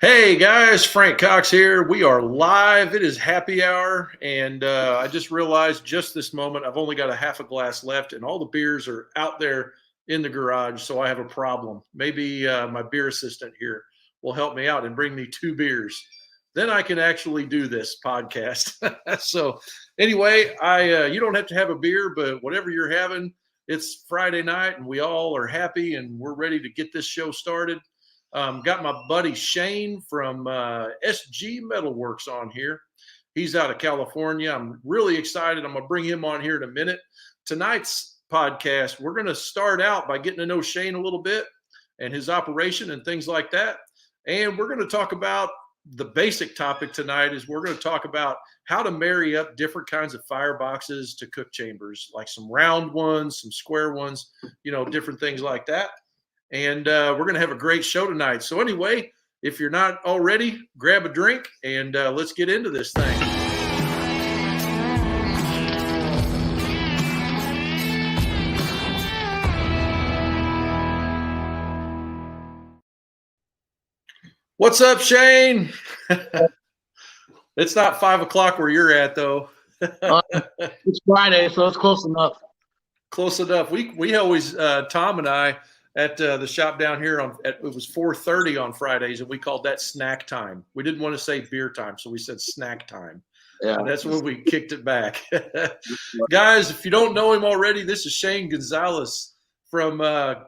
Hey guys, Frank Cox here. We are live. It is happy hour, and I just realized just this moment I've only got a half a glass left, and all the beers are out there in the garage. So I have a problem. Maybe my beer assistant here will help me out and bring me two beers. Then I can actually do this podcast. So anyway, I you don't have to have a beer, but whatever you're having, it's Friday night, and we all are happy, and we're ready to get this show started. Got my buddy Shane from SG Metalworks on here. He's out of California. I'm really excited. I'm going to bring him on here in a minute. Tonight's podcast, we're going to start out by getting to know Shane a little bit and his operation and things like that. And we're going to talk about the basic topic tonight is we're going to talk about how to marry up different kinds of fireboxes to cook chambers, like some round ones, some square ones, different things like that. And we're going to have a great show tonight. So anyway, if you're not already, grab a drink and let's get into this thing. What's up, Shane? It's not 5 o'clock where you're at, though. It's Friday, so it's close enough. Close enough. We always, Tom and I, at the shop down here it was 4:30 on Fridays, and we called that snack time. We didn't want to say beer time, so we said snack time. Yeah, and that's when we kicked it back. Guys, if you don't know him already, this is Shane Gonzales from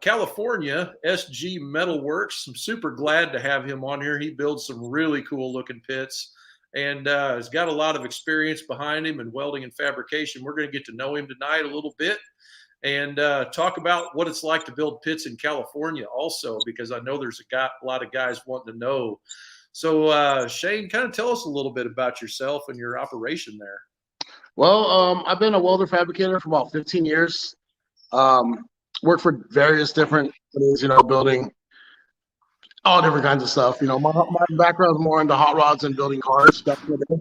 California, SG Metalworks. I'm super glad to have him on here. He builds some really cool looking pits and has got a lot of experience behind him in welding and fabrication. We're going to get to know him tonight a little bit and talk about what it's like to build pits in California also, because I know there's a lot of guys wanting to know. So, Shane, kind of tell us a little bit about yourself and your operation there. Well, I've been a welder fabricator for about 15 years. Worked for various different companies, building all different kinds of stuff. My background is more into hot rods and building cars back in the day.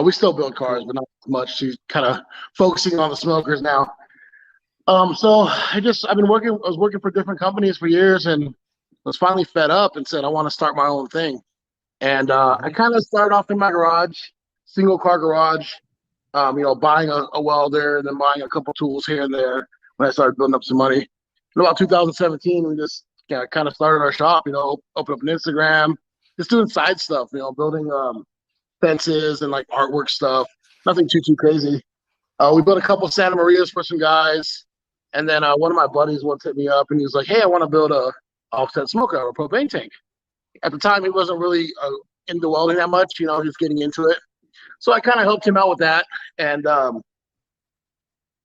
We still build cars, but not as much. She's kind of focusing on the smokers now. So I was working for different companies for years and was finally fed up and said, I want to start my own thing. And I kind of started off in my garage, single car garage, buying a welder and then buying a couple tools here and there when I started building up some money. In about 2017, we just kind of started our shop, opened up an Instagram, just doing side stuff, building fences and like artwork stuff, nothing too crazy. We built a couple Santa Marias for some guys. And then one of my buddies once hit me up and he was like, hey, I want to build a offset smoker or a propane tank. At the time, he wasn't really into welding that much, he was getting into it. So I kind of helped him out with that. And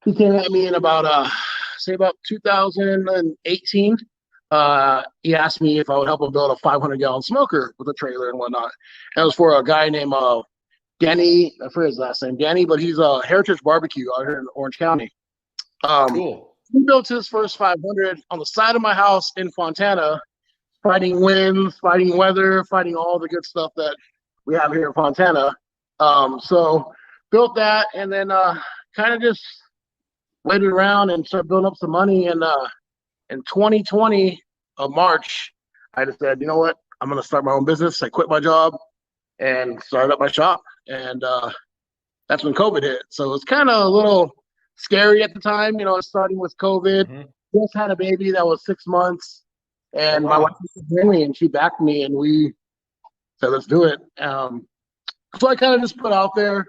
he came at me in about 2018. He asked me if I would help him build a 500-gallon smoker with a trailer and whatnot. And it was for a guy named Danny, I forget his last name, Danny, but he's a Heritage Barbecue out here in Orange County. Cool. He built his first 500 on the side of my house in Fontana, fighting winds, fighting weather, fighting all the good stuff that we have here in Fontana. So built that and then kind of just waited around and started building up some money. And in 2020 of March, I just said, you know what? I'm going to start my own business. I quit my job and started up my shop. And that's when COVID hit. So it was kind of a little scary at the time, starting with COVID. Mm-hmm. Just had a baby that was 6 months, and my wife was me, and she backed me, and we said, let's do it. So I kind of just put out there,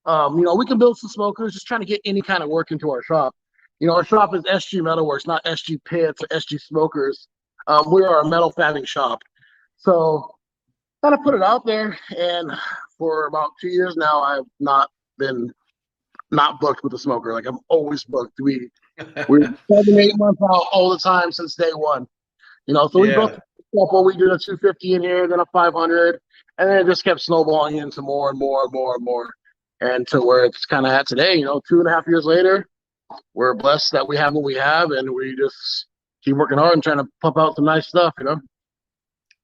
we can build some smokers, just trying to get any kind of work into our shop. Our shop is SG Metalworks, not SG Pits or SG Smokers. We are a metal fabbing shop. So kind of put it out there, and for about 2 years now, I've not been booked with a smoker. Like, I'm always booked. We're 7-8 months out all the time since day one. So we built a couple. We did a 250 in here, then a 500, and then it just kept snowballing into more and more and more and more, and to where it's kind of at today. 2.5 years later, we're blessed that we have what we have, and we just keep working hard and trying to pump out some nice stuff.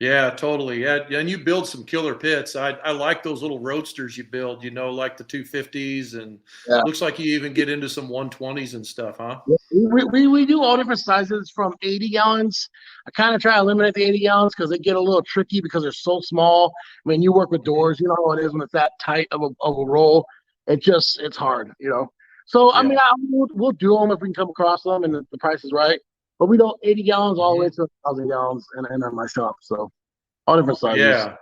Yeah, totally. Yeah, and you build some killer pits. I like those little roadsters you build, like the 250s, and looks like you even get into some 120s and stuff, huh? Yeah, We do all different sizes from 80 gallons. I kind of try to eliminate the 80 gallons because they get a little tricky because they're so small. I mean, you work with doors, you know how it is when it's that tight of a roll. It's hard, you know. So I Yeah. mean, we'll do them if we can come across them and the price is right. But we don't 80 gallons all the way to 1,000 gallons in my shop. So all different sizes. Yeah.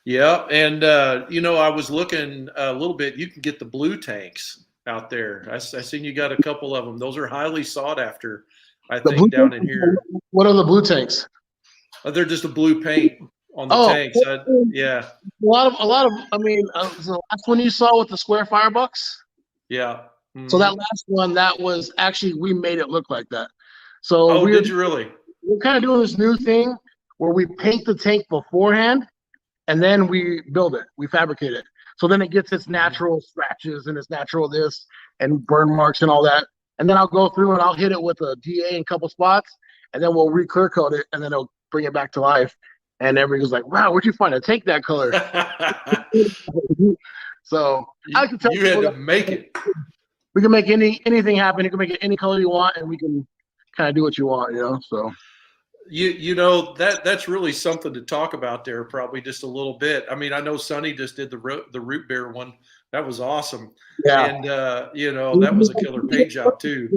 Yeah. And, I was looking a little bit. You can get the blue tanks out there. I seen you got a couple of them. Those are highly sought after, I think, down in here. What are the blue tanks? They're just a blue paint on the tanks. Yeah. A lot of. I mean, the last one you saw with the square firebox. Yeah. Mm-hmm. So that last one, that was actually we made it look like that. So did you really? We're kind of doing this new thing where we paint the tank beforehand, and then we build it. We fabricate it. So then it gets its natural scratches and its natural this and burn marks and all that. And then I'll go through and I'll hit it with a DA in a couple spots, and then we'll re-clear coat it, and then it'll bring it back to life. And everybody's like, "Wow, where'd you find a tank that color?" So I can tell you had to make it. We can make anything happen. You can make it any color you want, and we can kind of do what you want, you know. So that's really something to talk about there, probably just a little bit. I mean, I know Sonny just did the root beer one. That was awesome. Yeah. And that was a killer paint job too.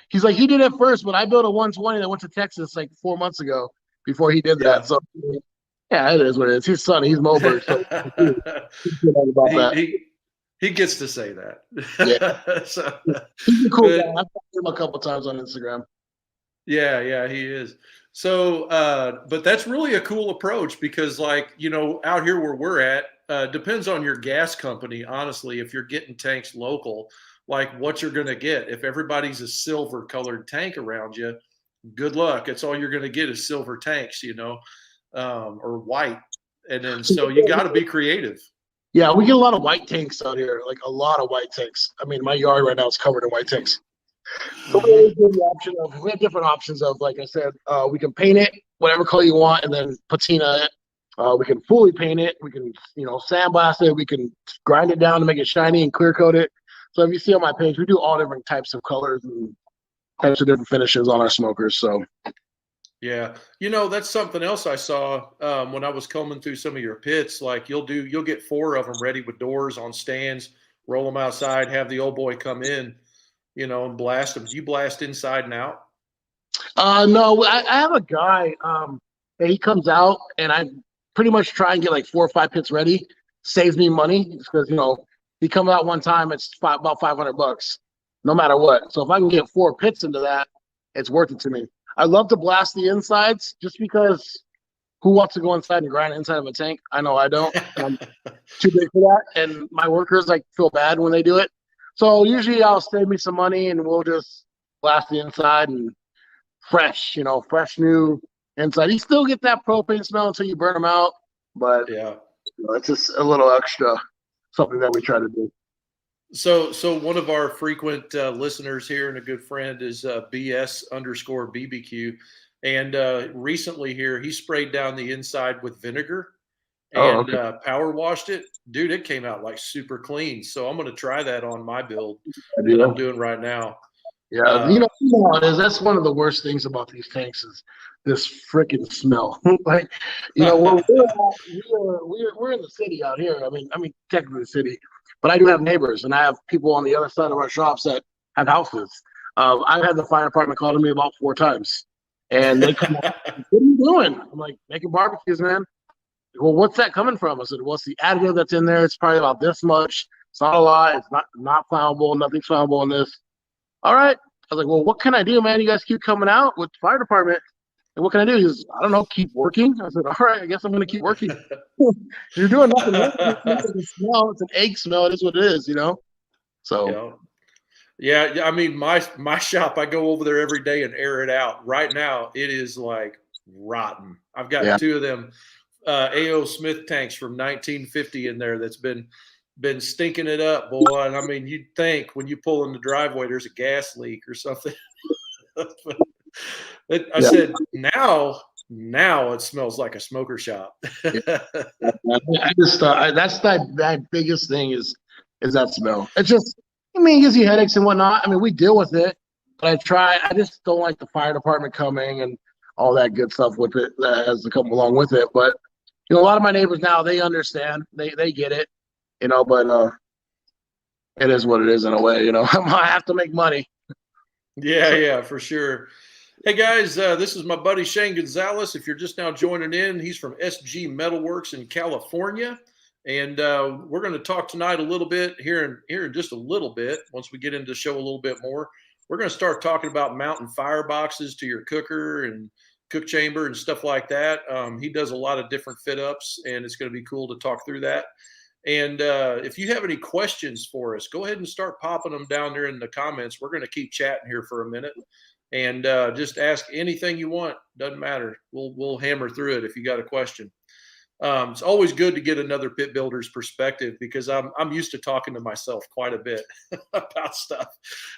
He's like, he did it first, but I built a 120 that went to Texas like 4 months ago before he did that. So yeah, it is what it is. He's Sonny. He's Moberg. So he gets to say that. Yeah. So, he's a cool guy. I've talked to him a couple times on Instagram. Yeah, he is. So, but that's really a cool approach because, like, out here where we're at, depends on your gas company, honestly, if you're getting tanks local, like what you're going to get. If everybody's a silver colored tank around you, good luck. It's all you're going to get is silver tanks, or white. And then, so you got to be creative. Yeah, we get a lot of white tanks out here, like a lot of white tanks. I mean, my yard right now is covered in white tanks. So we have different options of, like I said, we can paint it whatever color you want and then patina it. We can fully paint it. We can, sandblast it. We can grind it down to make it shiny and clear coat it. So if you see on my page, we do all different types of colors and types of different finishes on our smokers. So yeah, that's something else I saw when I was combing through some of your pits. Like you'll get 4 of them ready with doors on stands, roll them outside, have the old boy come in, and blast them. Do you blast inside and out? No, I have a guy. He comes out, and I pretty much try and get like 4 or 5 pits ready. Saves me money because he comes out one time, it's about $500, no matter what. So if I can get 4 pits into that, it's worth it to me. I love to blast the insides just because who wants to go inside and grind inside of a tank? I know I don't. I'm too big for that, and my workers feel bad when they do it. So usually I'll save me some money and we'll just blast the inside and fresh new inside. You still get that propane smell until you burn them out, but yeah, it's just a little extra something that we try to do. So one of our frequent listeners here and a good friend is BS_BBQ. And recently here, he sprayed down the inside with vinegar and power washed it. Dude, it came out like super clean. So I'm going to try that on my build that I'm doing right now. Yeah, you know how it is. That's one of the worst things about these tanks is this freaking smell. We're in the city out here. I mean, technically the city, but I do have neighbors, and I have people on the other side of our shops that have houses. I've had the fire department call to me about 4 times, and they come up, "What are you doing?" I'm like, "Making barbecues, man." Well, what's that coming from? I said, "Well, it's the additive that's in there. It's probably about this much. It's not a lot. It's not flammable. Nothing's flammable in this." All right. I was like, "Well, what can I do, man? You guys keep coming out with the fire department. And what can I do?" He goes, "I don't know, keep working." I said, "All right, I guess I'm going to keep working." You're doing nothing. It's an egg smell. It is what it is, So, yeah. I mean, my shop, I go over there every day and air it out. Right now, it is like rotten. I've got 2 of them A.O. Smith tanks from 1950 in there that's been stinking it up, boy. And I mean, you'd think when you pull in the driveway, there's a gas leak or something. I said, now it smells like a smoker shop. I just that's that biggest thing is that smell. It's just, it gives you headaches and whatnot. I mean, we deal with it, I try. I just don't like the fire department coming and all that good stuff with it that has to come along with it. But a lot of my neighbors now, they understand. They get it, but it is what it is in a way. I have to make money. Yeah, for sure. Hey guys, this is my buddy Shane Gonzales. If you're just now joining in, he's from SG Metalworks in California, and we're going to talk tonight a little bit here in just a little bit. Once we get into the show a little bit more, we're going to start talking about mounting fireboxes to your cooker and cook chamber and stuff like that. He does a lot of different fit ups, and it's going to be cool to talk through that. And if you have any questions for us, go ahead and start popping them down there in the comments. We're going to keep chatting here for a minute. And just ask anything you want. Doesn't matter. We'll hammer through it if you got a question. It's always good to get another pit builder's perspective because I'm used to talking to myself quite a bit about stuff.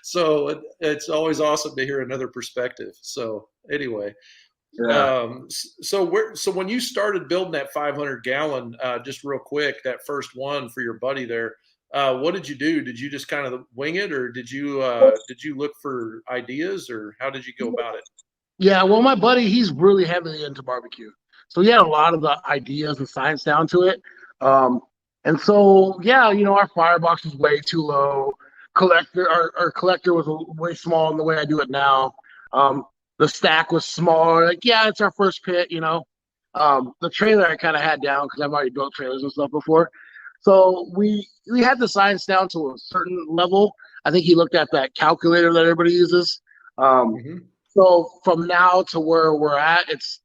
So it's always awesome to hear another perspective. So anyway, so when you started building that 500 gallon, just real quick, that first one for your buddy there. What did you do? Did you just kind of wing it, or did you look for ideas, or how did you go about it? Yeah, well, my buddy, he's really heavily into barbecue, so he had a lot of the ideas and science down to it. And so, yeah, our firebox was way too low. Our collector was way small in the way I do it now. The stack was smaller. Like, yeah, it's our first pit, The trailer I kind of had down because I've already built trailers and stuff before. So we had the science down to a certain level. I think he looked at that calculator that everybody uses. So from now to where we're at, it's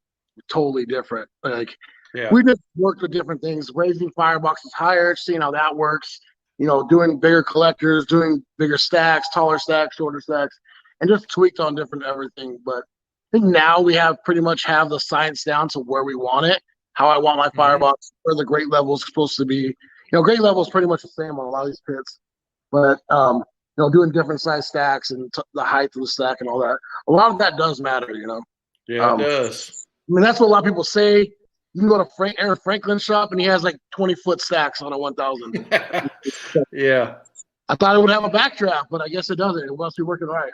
totally different. Like we just worked with different things, raising fireboxes higher, seeing how that works. Doing bigger collectors, doing bigger stacks, taller stacks, shorter stacks, and just tweaked on different everything. But I think now we pretty much have the science down to where we want it, how I want my firebox, where the grade level is supposed to be. Grade level is pretty much the same on a lot of these pits, but doing different size stacks and the height of the stack and all that. A lot of that does matter, Yeah, it does. I mean, that's what a lot of people say. You can go to Aaron Franklin's shop and he has like 20-foot stacks on a 1000. Yeah. I thought it would have a backdraft, but I guess it doesn't. It must be working right?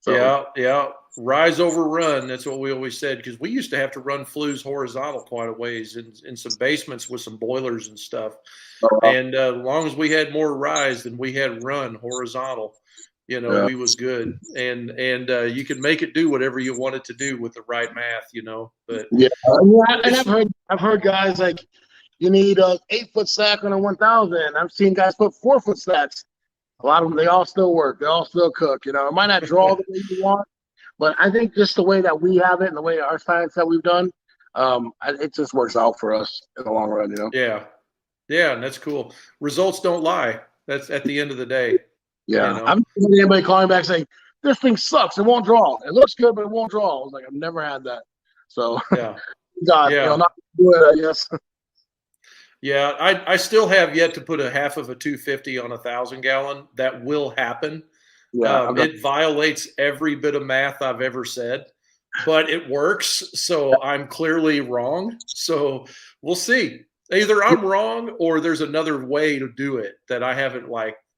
So, yeah. Rise over run. That's what we always said, because we used to have to run flues horizontal quite a ways in some basements with some boilers and stuff. And as long as we had more rise than we had run horizontal, we was good. And you could make it do whatever you wanted to do with the right math, But and I've heard guys like you need a 8-foot stack on a 1000. I've seen guys put 4-foot stacks. A lot of them, they all still work. They all still cook. It might not draw the way you want, but I think just the way that we have it and the way our science that we've done, it just works out for us in the long run. Yeah, and that's cool. Results don't lie. That's at the end of the day. Yeah, I've never had anybody calling back saying this thing sucks. It won't draw. It looks good, but it won't draw. I was like, I've never had that. So God, not good, I guess. Yeah, I still have yet to put a half of a 250 on 1,000 gallon. That will happen. Yeah, it violates every bit of math I've ever said, but it works. So I'm clearly wrong. So we'll see. Either I'm wrong or there's another way to do it that I haven't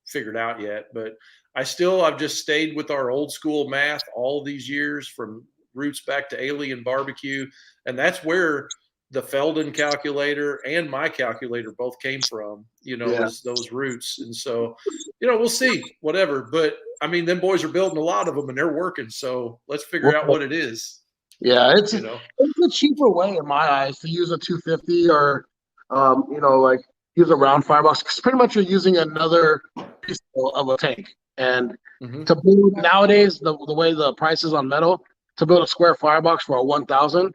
figured out yet. But I've just stayed with our old school math all these years, from roots back to Alien Barbecue, and that's where the Felden calculator and my calculator both came from, those roots. And so, we'll see, whatever. But I mean, them boys are building a lot of them and they're working. So let's figure out what it is. Yeah, it's a cheaper way in my eyes to use a 250 or, use a round firebox, because pretty much you're using another piece of a tank. And to build nowadays, the way the price is on metal, to build a square firebox for a 1000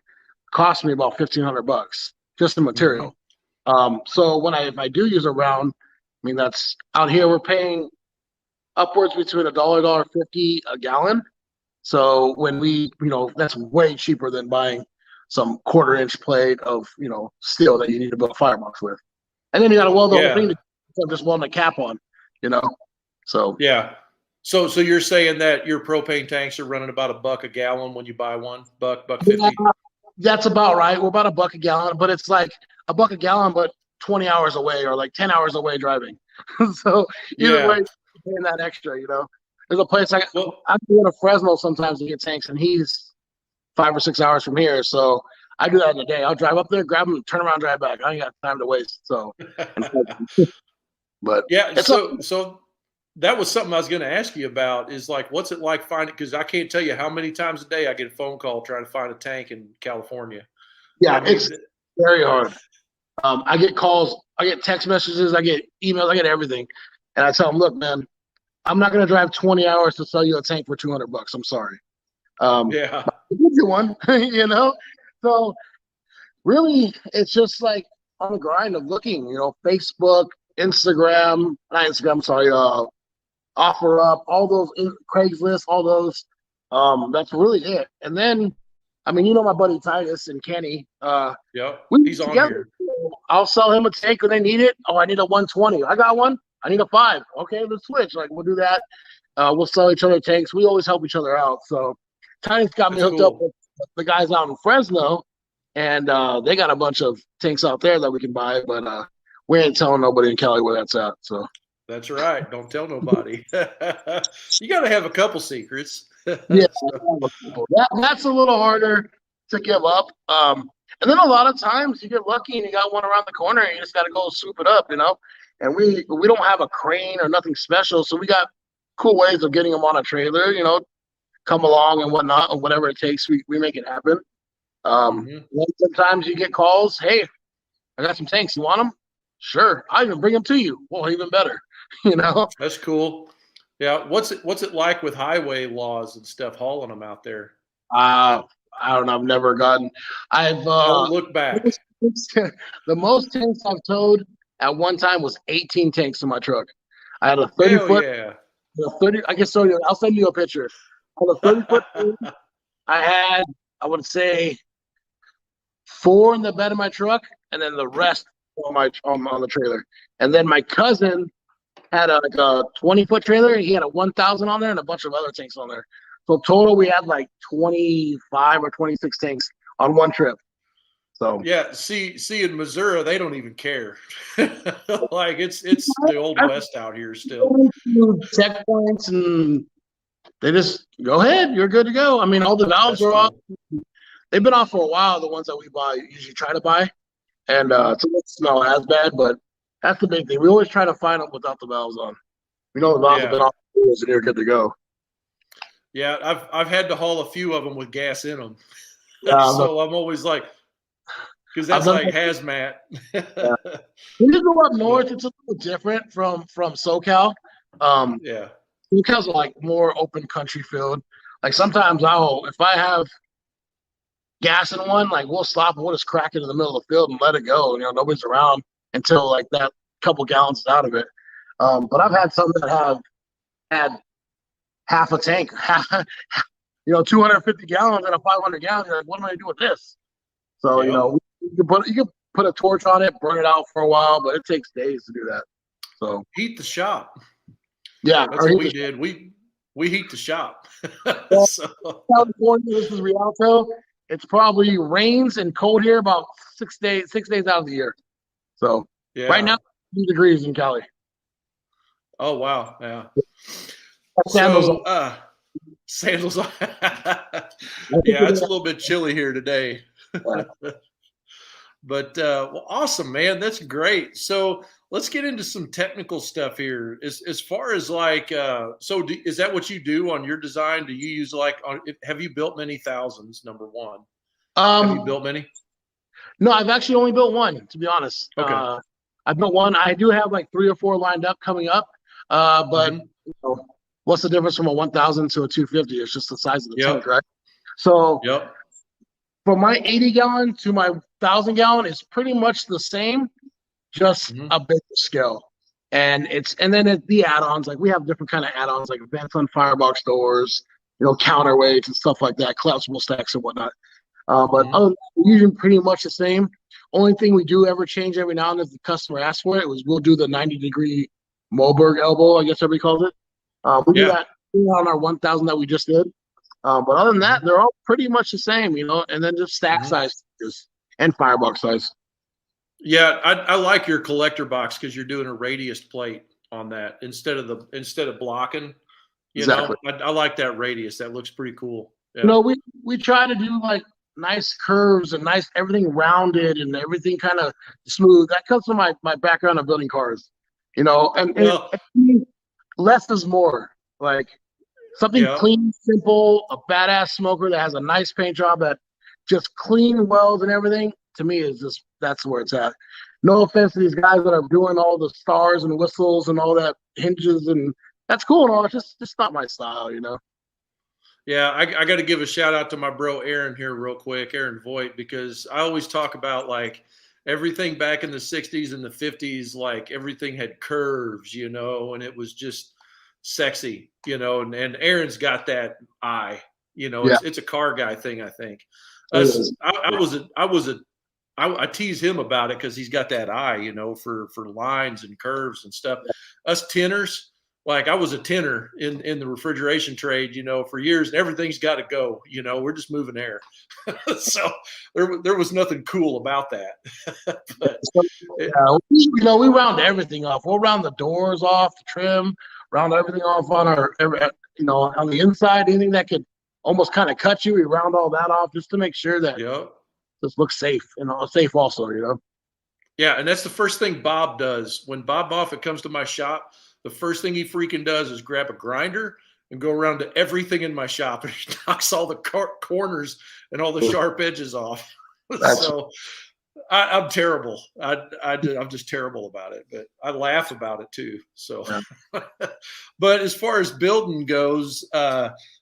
cost me about $1,500 just the material. So if I do use a round, I mean, that's out here we're paying upwards between $1.50 a gallon. So when that's way cheaper than buying some 1/4-inch plate of steel that you need to build a firebox with, and then you got to weld the whole thing to just welding a cap on, So yeah. So you're saying that your propane tanks are running about $1 a gallon when you buy one, $1.50? Yeah, that's about right. We're about $1 a gallon, but it's like $1 a gallon, but 20 hours away or 10 hours away driving. So either way, you're paying that extra, There's a place Well, I go to Fresno sometimes to get tanks, and he's 5 or 6 hours from here. So I do that in a day. I'll drive up there, grab them, turn around, drive back. I ain't got time to waste. So, but yeah. it's So that was something I was going to ask you about. Is like, what's it like finding? Because I can't tell you how many times a day I get a phone call trying to find a tank in California. yeah, I mean, it's very hard. I get calls, I get text messages, I get emails, I get everything, and I tell them, look, man, I'm not gonna drive 20 hours to sell you a tank for $200. I'm sorry. yeah, I'll give you one, you know. So really, it's just like on the grind of looking, Facebook, Instagram, not Instagram, sorry, offer up, all those Craigslist, all those. That's really it. And then, I mean, my buddy Titus and Kenny. yep. We He's on together. here. I'll sell him a tank when they need it. Oh, I need a 120. I got one. I need a 5. Okay, let's switch. Like we'll do that. We'll sell each other tanks. We always help each other out. So Titus got me That's hooked up cool. with the guys out in Fresno, and they got a bunch of tanks out there that we can buy. But we ain't telling nobody in Cali where that's at. So That's right. Don't tell nobody. You got to have a couple secrets. yeah, So, that's a little harder to give up. And then a lot of times you get lucky and you got one around the corner and you just got to go swoop it up. And we don't have a crane or nothing special, so we got cool ways of getting them on a trailer. Come along and whatnot, or whatever it takes. We make it happen. mhm. Then sometimes you get calls. Hey, I got some tanks. You want them? Sure. I even bring them to you. Well, even better. you know. That's cool. Yeah. What's it like with highway laws and stuff hauling them out there? Uh, I don't know. I've never gotten. I've Don't look back. the most tanks I've towed at one time was 18 tanks in my truck. I had a 30 Hell foot, yeah. a 30. I can show you. I'll send you a picture. On a 30-foot, I had, I would say, 4 in the bed of my truck, and then the rest on the trailer. And then my cousin had like a 20-foot trailer. He had a 1,000 on there and a bunch of other tanks on there. So total, we had like 25 or 26 tanks on one trip. So Yeah. See, in Missouri, they don't even care. Like it's the old West out here still. checkpoints, and they just go ahead. You're good to go. I mean, all the valves That's are off. cool. They've been off for a while. The ones that we buy, usually try to buy, and so it's not as bad. But that's the big thing. We always try to find them without the valves on. We know the valves have Yeah. been off, and you're good to go. Yeah. I've had to haul a few of them with gas in them. Um, So I'm always like, because I've that's done like that. hazmat. Yeah. When you go up north, it's a little different from SoCal. Um, Yeah. SoCal's like more open country field. Like sometimes if I have gas in one, like we'll stop and we'll just crack it in the middle of the field and let it go. Nobody's around until like that couple gallons is out of it. But I've had some that have had half a tank, 250 gallons and a 500 gallons. You're like, what am I gonna do with this? So Yep. you can put a torch on it, burn it out for a while, but it takes days to do that. So Heat the shop. yeah, That's what we did. We heat the shop. well, So California, this is Rialto. It's probably rains and cold here about 6 days out of the year. So right now, yeah. 2 degrees in Cali. Oh wow. Yeah. Sandals on. So sandals on. I think Yeah, it's a little bit chilly here today. that. But well, awesome, man. That's great. So let's get into some technical stuff here. As far as like, is that what you do on your design? Do you use have you built many thousands? Number one, have you Um, built many? no, I've actually only built one, to be honest. Okay. I built one. I do have like 3 or 4 lined up coming up. But Mhm. what's the difference from a 1,000 to a 250? It's just the size of the tank, Yep. right? So Yep. from my 80 gallon to my 1,000 gallon is pretty much the same, just Mhm. a bigger scale. And then the add-ons, like we have different kind of add-ons, like vents on firebox doors, counterweights and stuff like that, collapsible stacks and whatnot. But Mhm. other than that, we're usually pretty much the same. Only thing we do ever change every now and then if the customer asks for it was we'll do the 90-degree Moberg elbow, I guess everybody calls it. We do Yeah. that on our 1,000 that we just did. But other than that, Mhm. they're all pretty much the same, and then just stack Mhm. size and firebox size. Yeah, I like your collector box because you're doing a radius plate on that instead of blocking. You Exactly. know, I like that radius. That looks pretty cool. You Yeah. know, we try to do like nice curves and nice everything rounded and everything kind of smooth. That comes from my background of building cars. You know, and Well, less is more. Like something yeah. clean, simple, a badass smoker that has a nice paint job that just clean welds and everything. To me, is just that's where it's at. No offense to these guys that are doing all the stars and whistles and all that hinges and that's cool and all. It's just not my style, you know. Yeah, I got to give a shout out to my bro Aaron here, real quick, Aaron Voigt, because I always talk about like everything back in the 60s and the 50s, like everything had curves, you know, and it was just sexy, you know, and Aaron's got that eye, you know, Yeah, it's a car guy thing, I think. it Us, is. I tease him about it because he's got that eye, you know, for lines and curves and stuff. Us tinners, like I was a tinner in the refrigeration trade, you know, for years, and everything's got to go. You know, we're just moving air, so there was nothing cool about that. But So, it, yeah, you know, we round everything off. We'll round the doors off, the trim, round everything off on you know, on the inside. Anything that could almost kind of cut you, we round all that off just to make sure that yeah, this looks safe and safe also. You know. yeah, and that's the first thing Bob does when Bob Moffat comes to my shop. The first thing he freaking does is grab a grinder and go around to everything in my shop, and he knocks all the corners and all the sharp edges off. That's So I'm terrible. I'm just terrible about it, but I laugh about it too. So, yeah. but as far as building goes,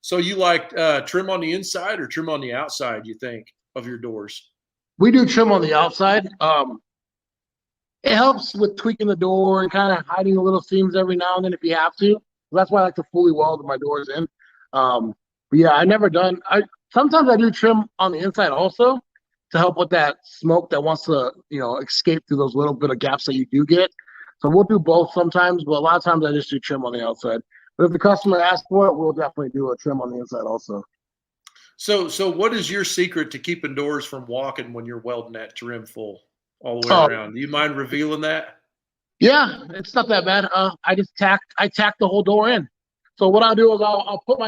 so you like trim on the inside or trim on the outside? You think of your doors? We do trim on the outside. It helps with tweaking the door and kind of hiding the little seams every now and then if you have to. That's why I like to fully weld my doors in. But yeah, I never done. I sometimes I do trim on the inside also to help with that smoke that wants to escape through those little bit of gaps that you do get. So we'll do both sometimes, but a lot of times I just do trim on the outside. But if the customer asks for it, we'll definitely do a trim on the inside also. So what is your secret to keeping doors from walking when you're welding that trim full all the way Oh, around? Do you mind revealing that? yeah, it's not that bad. I tack the whole door in. So what I'll do is I'll put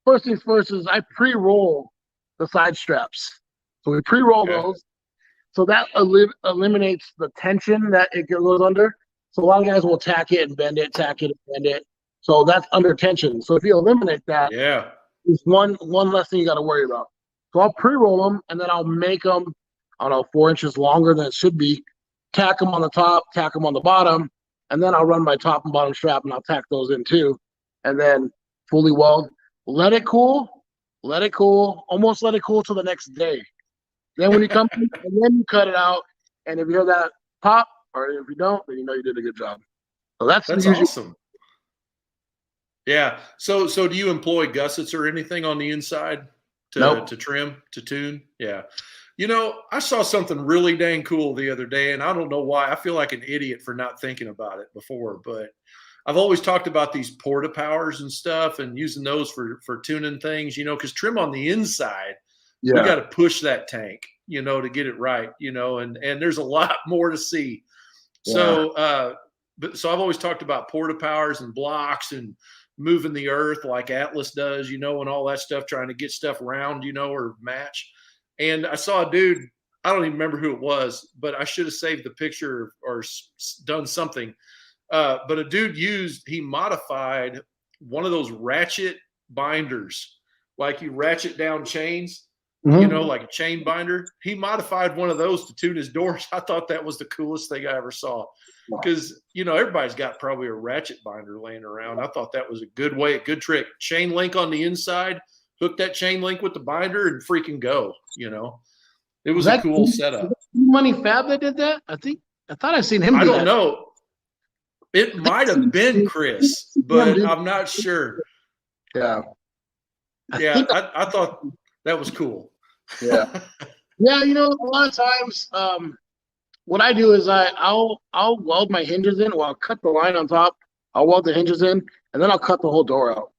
first things first is I pre-roll the side straps. So we pre-roll Okay. those. So that eliminates the tension that it goes under. So a lot of guys will tack it and bend it, tack it and bend it. So that's under tension. So if you eliminate that, Yeah. it's one less thing you got to worry about. So I'll pre-roll them and then I'll make them, I don't know, 4 inches longer than it should be. Tack them on the top, tack them on the bottom, and then I'll run my top and bottom strap and I'll tack those in too. And then fully weld. Let it cool, almost let it cool till the next day. Then when you come in, and then you cut it out. And if you hear that pop, or if you don't, then you know you did a good job. So that's the That's usual. awesome. Yeah. So do you employ gussets or anything on the inside Nope. to trim, to tune? Yeah. You know, I saw something really dang cool the other day, and I don't know why. I feel like an idiot for not thinking about it before, but I've always talked about these porta powers and stuff and using those for tuning things, you know, because trim on the inside, we Yeah. got to push that tank, you know, to get it right, you know, and there's a lot more to see. Yeah. So I've always talked about porta powers and blocks and moving the earth like Atlas does, you know, and all that stuff, trying to get stuff round, you know, or match. And I saw a dude, I don't even remember who it was, but I should have saved the picture or done something. But a dude he modified one of those ratchet binders, like you ratchet down chains, you know, Mm-hmm. like a chain binder. He modified one of those to tune his doors. I thought that was the coolest thing I ever saw. Because, you know, everybody's got probably a ratchet binder laying around. I thought that was a good trick. Chain link on the inside, hook that chain link with the binder and freaking go, you know. It Was was a that cool setup. Money Fab that did that? I thought I seen him I do don't that. know. It I think might I have been seen Chris, him but do I'm not sure. Yeah. I Yeah, think I thought that was cool. yeah. Yeah, you know, a lot of times what I do is I'll weld my hinges in, or I'll cut the line on top, I'll weld the hinges in, and then I'll cut the whole door out.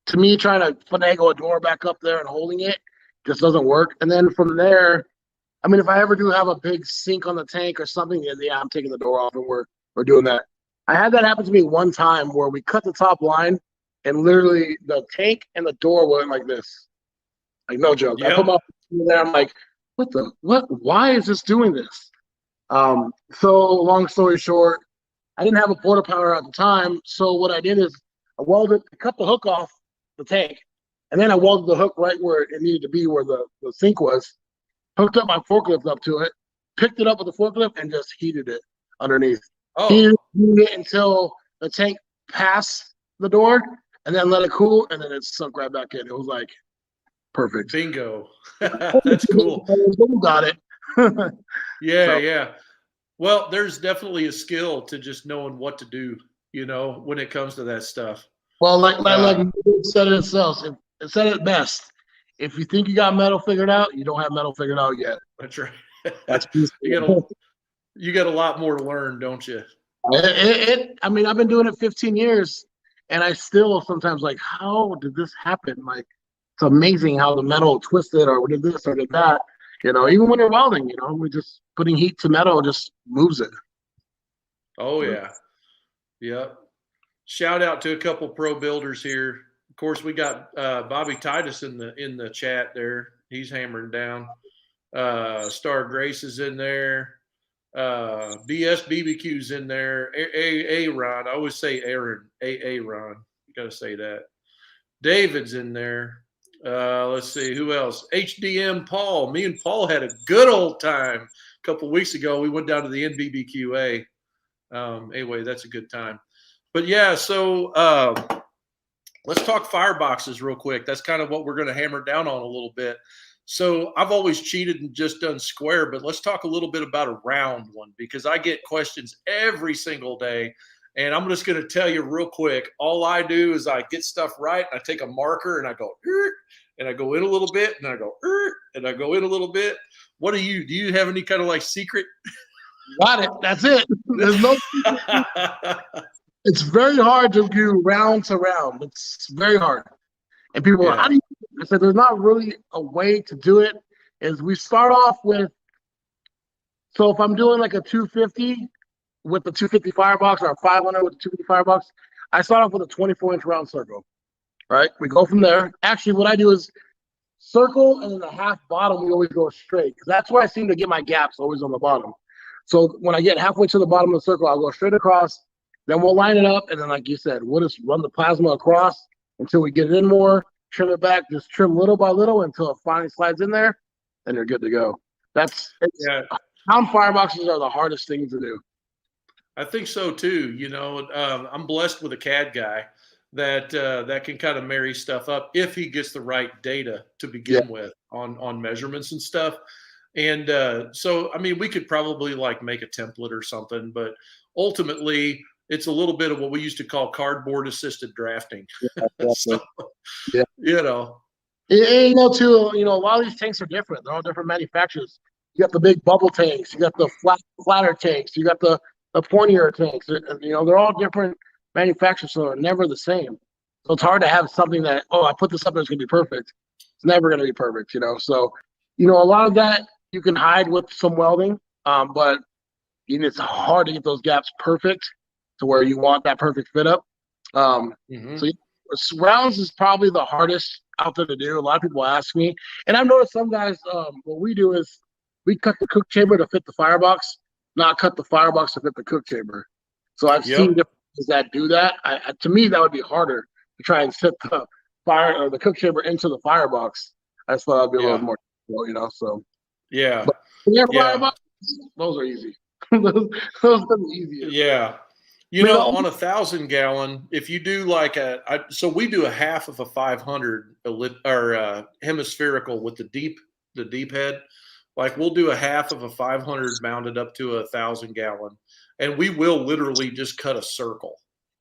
To me, trying to finagle a door back up there and holding it just doesn't work. And then from there, I mean, if I ever do have a big sink on the tank or something, yeah, I'm taking the door off and we're doing that. I had that happen to me one time where we cut the top line and literally the tank and the door went like this. Like no joke. I put Yep. my foot in there. I'm like, what? Why is this doing this? So long story short, I didn't have a porta power at the time. So what I did is I cut the hook off the tank, and then I welded the hook right where it needed to be, where the sink was. Hooked up my forklift up to it, picked it up with the forklift, and just heated it underneath. Oh, Heated it until the tank passed the door, and then let it cool, and then it sunk right back in. It was like perfect. bingo. That's cool. Got it. Yeah, So, yeah. Well, there's definitely a skill to just knowing what to do, when it comes to that stuff. well, like Uh, it said it itself. It said it best. If you think you got metal figured out, you don't have metal figured out yet. that's right. That's you got a you got a lot more to learn, don't you? I mean, I've been doing it 15 years, and I still sometimes like, how did this happen? Like, it's amazing how the metal twisted or did this or did that. Even when you're welding, we're just putting heat to metal just moves it. Oh yeah. Yep. Shout out to a couple pro builders here. Of course, we got Bobby Titus in the chat there. He's hammering down. Star Grace is in there. BS BBQ's in there. Ron. I always say Aaron. Ron. You got to say that. David's in there. Let's see who else. HDM Paul. Me and Paul had a good old time a couple weeks ago. We went down to the NBBQA. Anyway, that's a good time. But yeah, so let's talk fireboxes real quick. That's kind of what we're going to hammer down on a little bit. So I've always cheated and just done square, but let's talk a little bit about a round one because I get questions every single day. And I'm just going to tell you real quick. All I do is I get stuff right. I take a marker and I go, and I go in a little bit, and I go, and I go in a little bit. What do you have any kind of like secret? Got it. That's it. There's no. It's very hard to do round to round. It's very hard. And people are, how do you? I said, there's not really a way to do it. Is we start off with. So if I'm doing like a 250 with the 250 firebox or a 500 with the 250 firebox, I start off with a 24-inch round circle. Right. We go from there. Actually, what I do is circle and then the half bottom. We always go straight because that's where I seem to get my gaps always on the bottom. So when I get halfway to the bottom of the circle, I'll go straight across. Then we'll line it up, and then, like you said, we'll just run the plasma across until we get it in more, trim it back, just trim little by little until it finally slides in there, and you're good to go. Pound fireboxes are the hardest thing to do. I think so too. I'm blessed with a CAD guy that can kind of marry stuff up if he gets the right data to begin with on measurements and stuff. And so, I mean, we could probably like make a template or something, but ultimately it's a little bit of what we used to call cardboard assisted drafting. So, too, a lot of these tanks are different. They're all different manufacturers. You got the big bubble tanks, you got the flatter tanks, you got the pointier tanks. They're all different manufacturers, so they're never the same. So it's hard to have something that, I put this up and it's going to be perfect. It's never going to be perfect, So, a lot of that you can hide with some welding, but it's hard to get those gaps perfect to where you want that perfect fit up. So rounds is probably the hardest out there to do. A lot of people ask me, and I've noticed some guys, what we do is we cut the cook chamber to fit the firebox, not cut the firebox to fit the cook chamber. So I've seen different guys that do that. To me, that would be harder to try and fit the fire or the cook chamber into the firebox. I just thought that'd be a little more, so. Yeah. But firebox, those are easy. those are the easiest. Yeah. On 1,000 gallon, if you do like so we do a half of a 500 or hemispherical with the deep head. Like we'll do a half of a 500 mounted up to 1,000 gallon, and we will literally just cut a circle,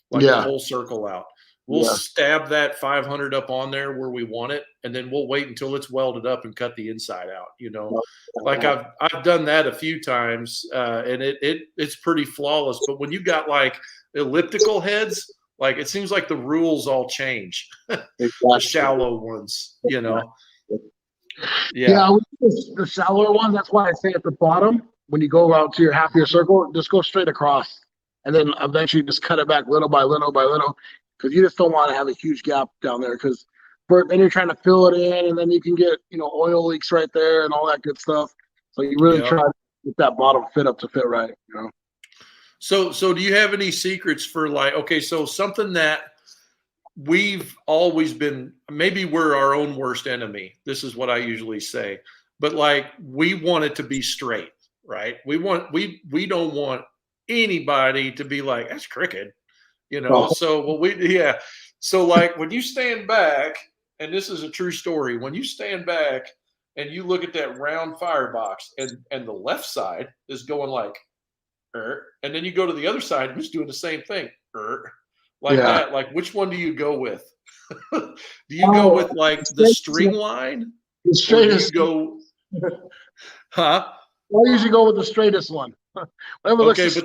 like the whole circle out. We'll stab that 500 up on there where we want it, and then we'll wait until it's welded up and cut the inside out. Like I've done that a few times, and it's pretty flawless. But when you've got like elliptical heads, like it seems like the rules all change. The shallow ones, Yeah, the shallower ones. That's why I say at the bottom when you go out to your half of your circle, just go straight across. and then eventually just cut it back little by little by little, because you just don't want to have a huge gap down there, because then you're trying to fill it in, and then you can get oil leaks right there and all that good stuff. So you really Yeah. try to get that bottom fit up to fit right. So do you have any secrets for like, okay, so something that we've always been, maybe we're our own worst enemy. This is what I usually say, but like we want it to be straight, right? We don't want anybody to be like, that's crooked, So so like when you stand back, and this is a true story, when you stand back and you look at that round firebox and the left side is going like, and then you go to the other side who's doing the same thing, like that. Like, which one do you go with? Do you go with like the string line? The straightest. Go, huh? I usually go with the straightest one. Whatever okay, looks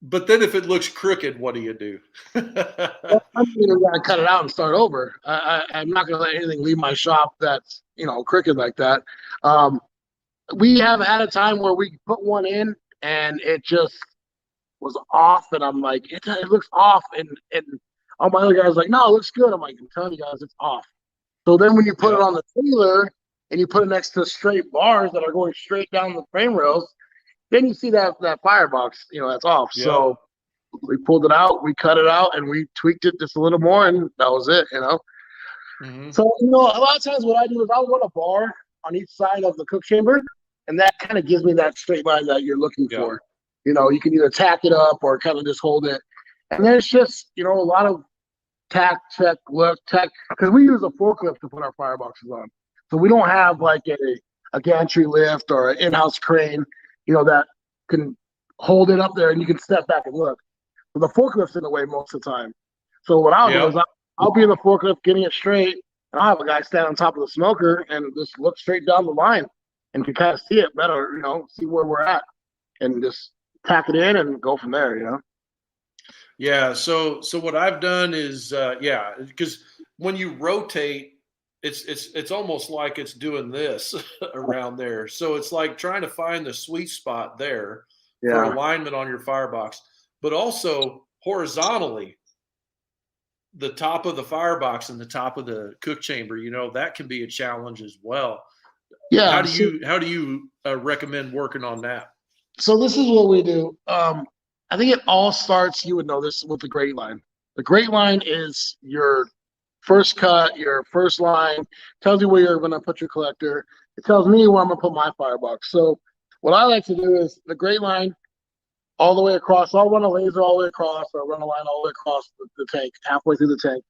but then if it looks crooked, what do you do? I'm going to cut it out and start over. I'm not going to let anything leave my shop that's crooked like that. We have had a time where we put one in and it just was off, and I'm like, it looks off, and all my other guys are like, no, it looks good. I'm like, I'm telling you guys, it's off. So then when you put it on the trailer and you put it next to straight bars that are going straight down the frame rails, then you see that firebox, that's off. Yep. So we pulled it out, we cut it out, and we tweaked it just a little more, and that was it, Mm-hmm. So, a lot of times what I do is I'll run a bar on each side of the cook chamber, and that kind of gives me that straight line that you're looking for. You can either tack it up or kind of just hold it. And then it's just, a lot of tack, check, look, tack, because we use a forklift to put our fireboxes on. So we don't have like a gantry lift or an in-house crane, that can hold it up there and you can step back and look. So the forklift's in the way most of the time. So what I'll do is I'll be in the forklift getting it straight, and I'll have a guy stand on top of the smoker and just look straight down the line and can kind of see it better, see where we're at, and just tack it in and go from there, Yeah. So what I've done is, because when you rotate, it's almost like it's doing this around there. So it's like trying to find the sweet spot there for alignment on your firebox, but also horizontally, the top of the firebox and the top of the cook chamber, that can be a challenge as well. Yeah. How do you recommend working on that? So this is what we do. I think it all starts, you would know this, with the grate line. The grate line is your first cut, your first line, tells you where you're going to put your collector. It tells me where I'm going to put my firebox. So what I like to do is the grate line all the way across. I'll run a laser all the way across, or run a line all the way across the tank, halfway through the tank.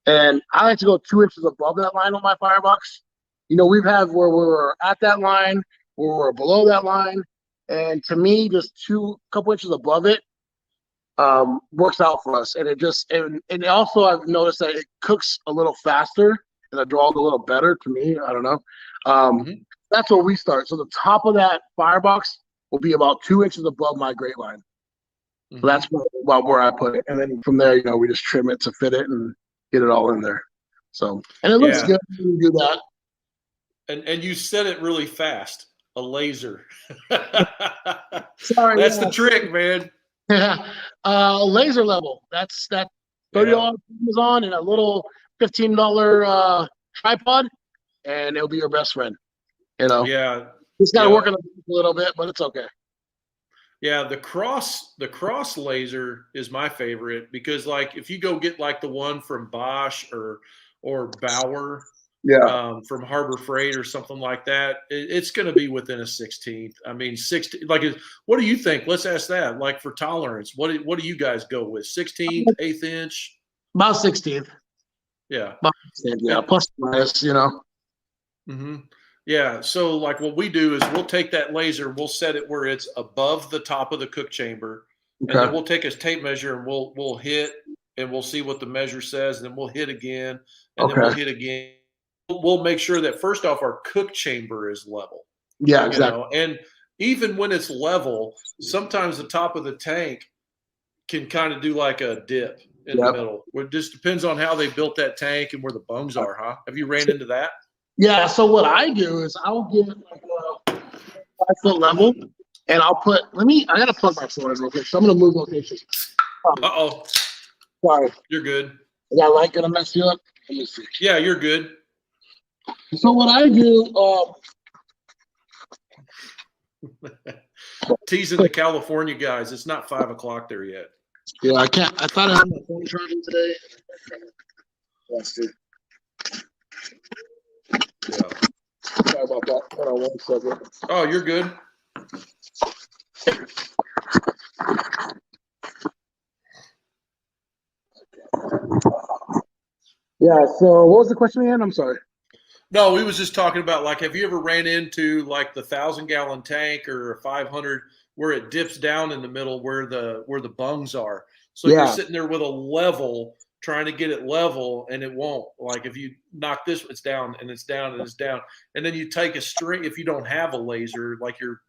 And I like to go 2 inches above that line on my firebox. We've had where we're at that line, where we're below that line. And to me, just couple inches above it works out for us. And it just, and also I've noticed that it cooks a little faster and it draws a little better to me. I don't know. That's where we start. So the top of that firebox will be about 2 inches above my grate line. So that's about where I put it. And then from there, we just trim it to fit it and get it all in there. So, and it looks good when you do that. And you said it really fast. A laser. Sorry, that's the trick, man. Laser level. That's that $30 Amazon and a little $15 tripod, and it'll be your best friend. Yeah. Just gotta work on it a little bit, but it's okay. Yeah, the cross laser is my favorite, because like if you go get like the one from Bosch or Bauer, from Harbor Freight or something like that, it's going to be within a 16th. I mean, 16. Like, what do you think? Let's ask that. Like for tolerance, what do you guys go with? 16th, 1/8 inch? About 16th. Yeah. About 16th, yeah. Plus minus, Yeah. So like what we do is we'll take that laser, we'll set it where it's above the top of the cook chamber, and then we'll take a tape measure and we'll hit, and we'll see what the measure says, and then we'll hit again, and then we'll hit again. We'll make sure that first off our cook chamber is level. Yeah, exactly. And even when it's level, sometimes the top of the tank can kind of do like a dip in the middle. It just depends on how they built that tank and where the bungs are, huh? Have you ran into that? Yeah, so what I do is I'll get like a 5-foot level, And I'll put. I gotta plug my phone in real quick. So I'm gonna move locations. Uh-oh. Sorry. You're good. Is that light gonna mess you up? Let me see. Yeah, you're good. So what I do, Teasing the California guys. It's not 5 o'clock there yet. yeah, I can't. I thought I had my phone charging today. Let's see. Yeah. Sorry about that. Hold on 1 second. Oh, you're good. Yeah. So what was the question again? I'm sorry. No, we was just talking about, like, have you ever ran into like the 1,000-gallon tank or a 500 where it dips down in the middle where the bungs are? So you're sitting there with a level trying to get it level and it won't. Like if you knock this, it's down and it's down and it's down. And then you take a string, if you don't have a laser, like you're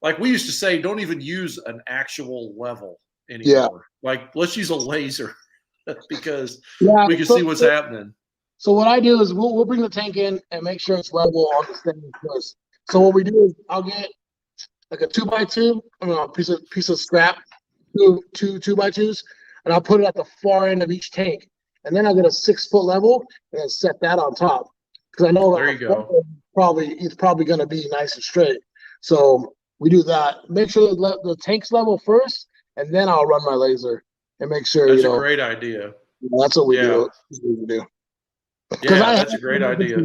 like we used to say, don't even use an actual level anymore. Yeah. Like let's use a laser because Yeah, we can see what's happening. So what I do is we'll bring the tank in and make sure it's level on the stand first. So what we do is I'll get like a 2x2, piece of scrap, two 2x2s, and I'll put it at the far end of each tank, and then I'll get a 6-foot level and then set that on top because I know there you go. It's probably going to be nice and straight. So we do that. Make sure the tank's level first, and then I'll run my laser and make sure that's a great idea. That's what we do. That's what we do. Yeah, that's a great idea.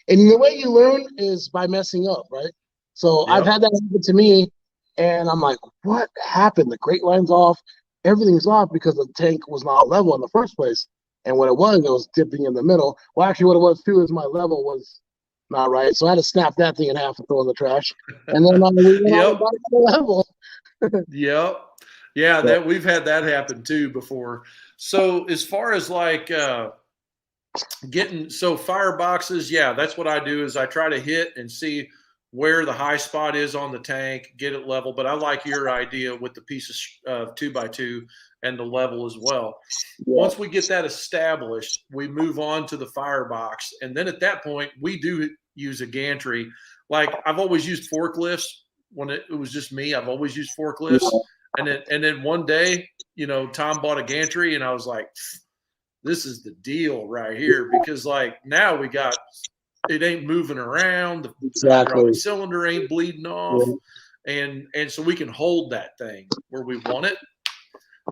And the way you learn is by messing up, right? So I've had that happen to me, and I'm like, what happened? The grate line's off. Everything's off because the tank was not level in the first place. And what it was dipping in the middle. Well, actually, what it was, too, is my level was not right. So I had to snap that thing in half and throw in the trash. And then we went on back to the level. Yep. Yeah, that we've had that happen, too, before. So as far as like fireboxes, yeah, that's what I do is I try to hit and see where the high spot is on the tank, get it level. But I like your idea with the piece of 2x2 and the level as well. Once we get that established, we move on to the firebox. And then at that point, we do use a gantry. Like I've always used forklifts when it was just me. I've always used forklifts. And then one day, Tom bought a gantry and I was like, this is the deal right here, because like now it ain't moving around. The hydraulic cylinder ain't bleeding off. And so we can hold that thing where we want it.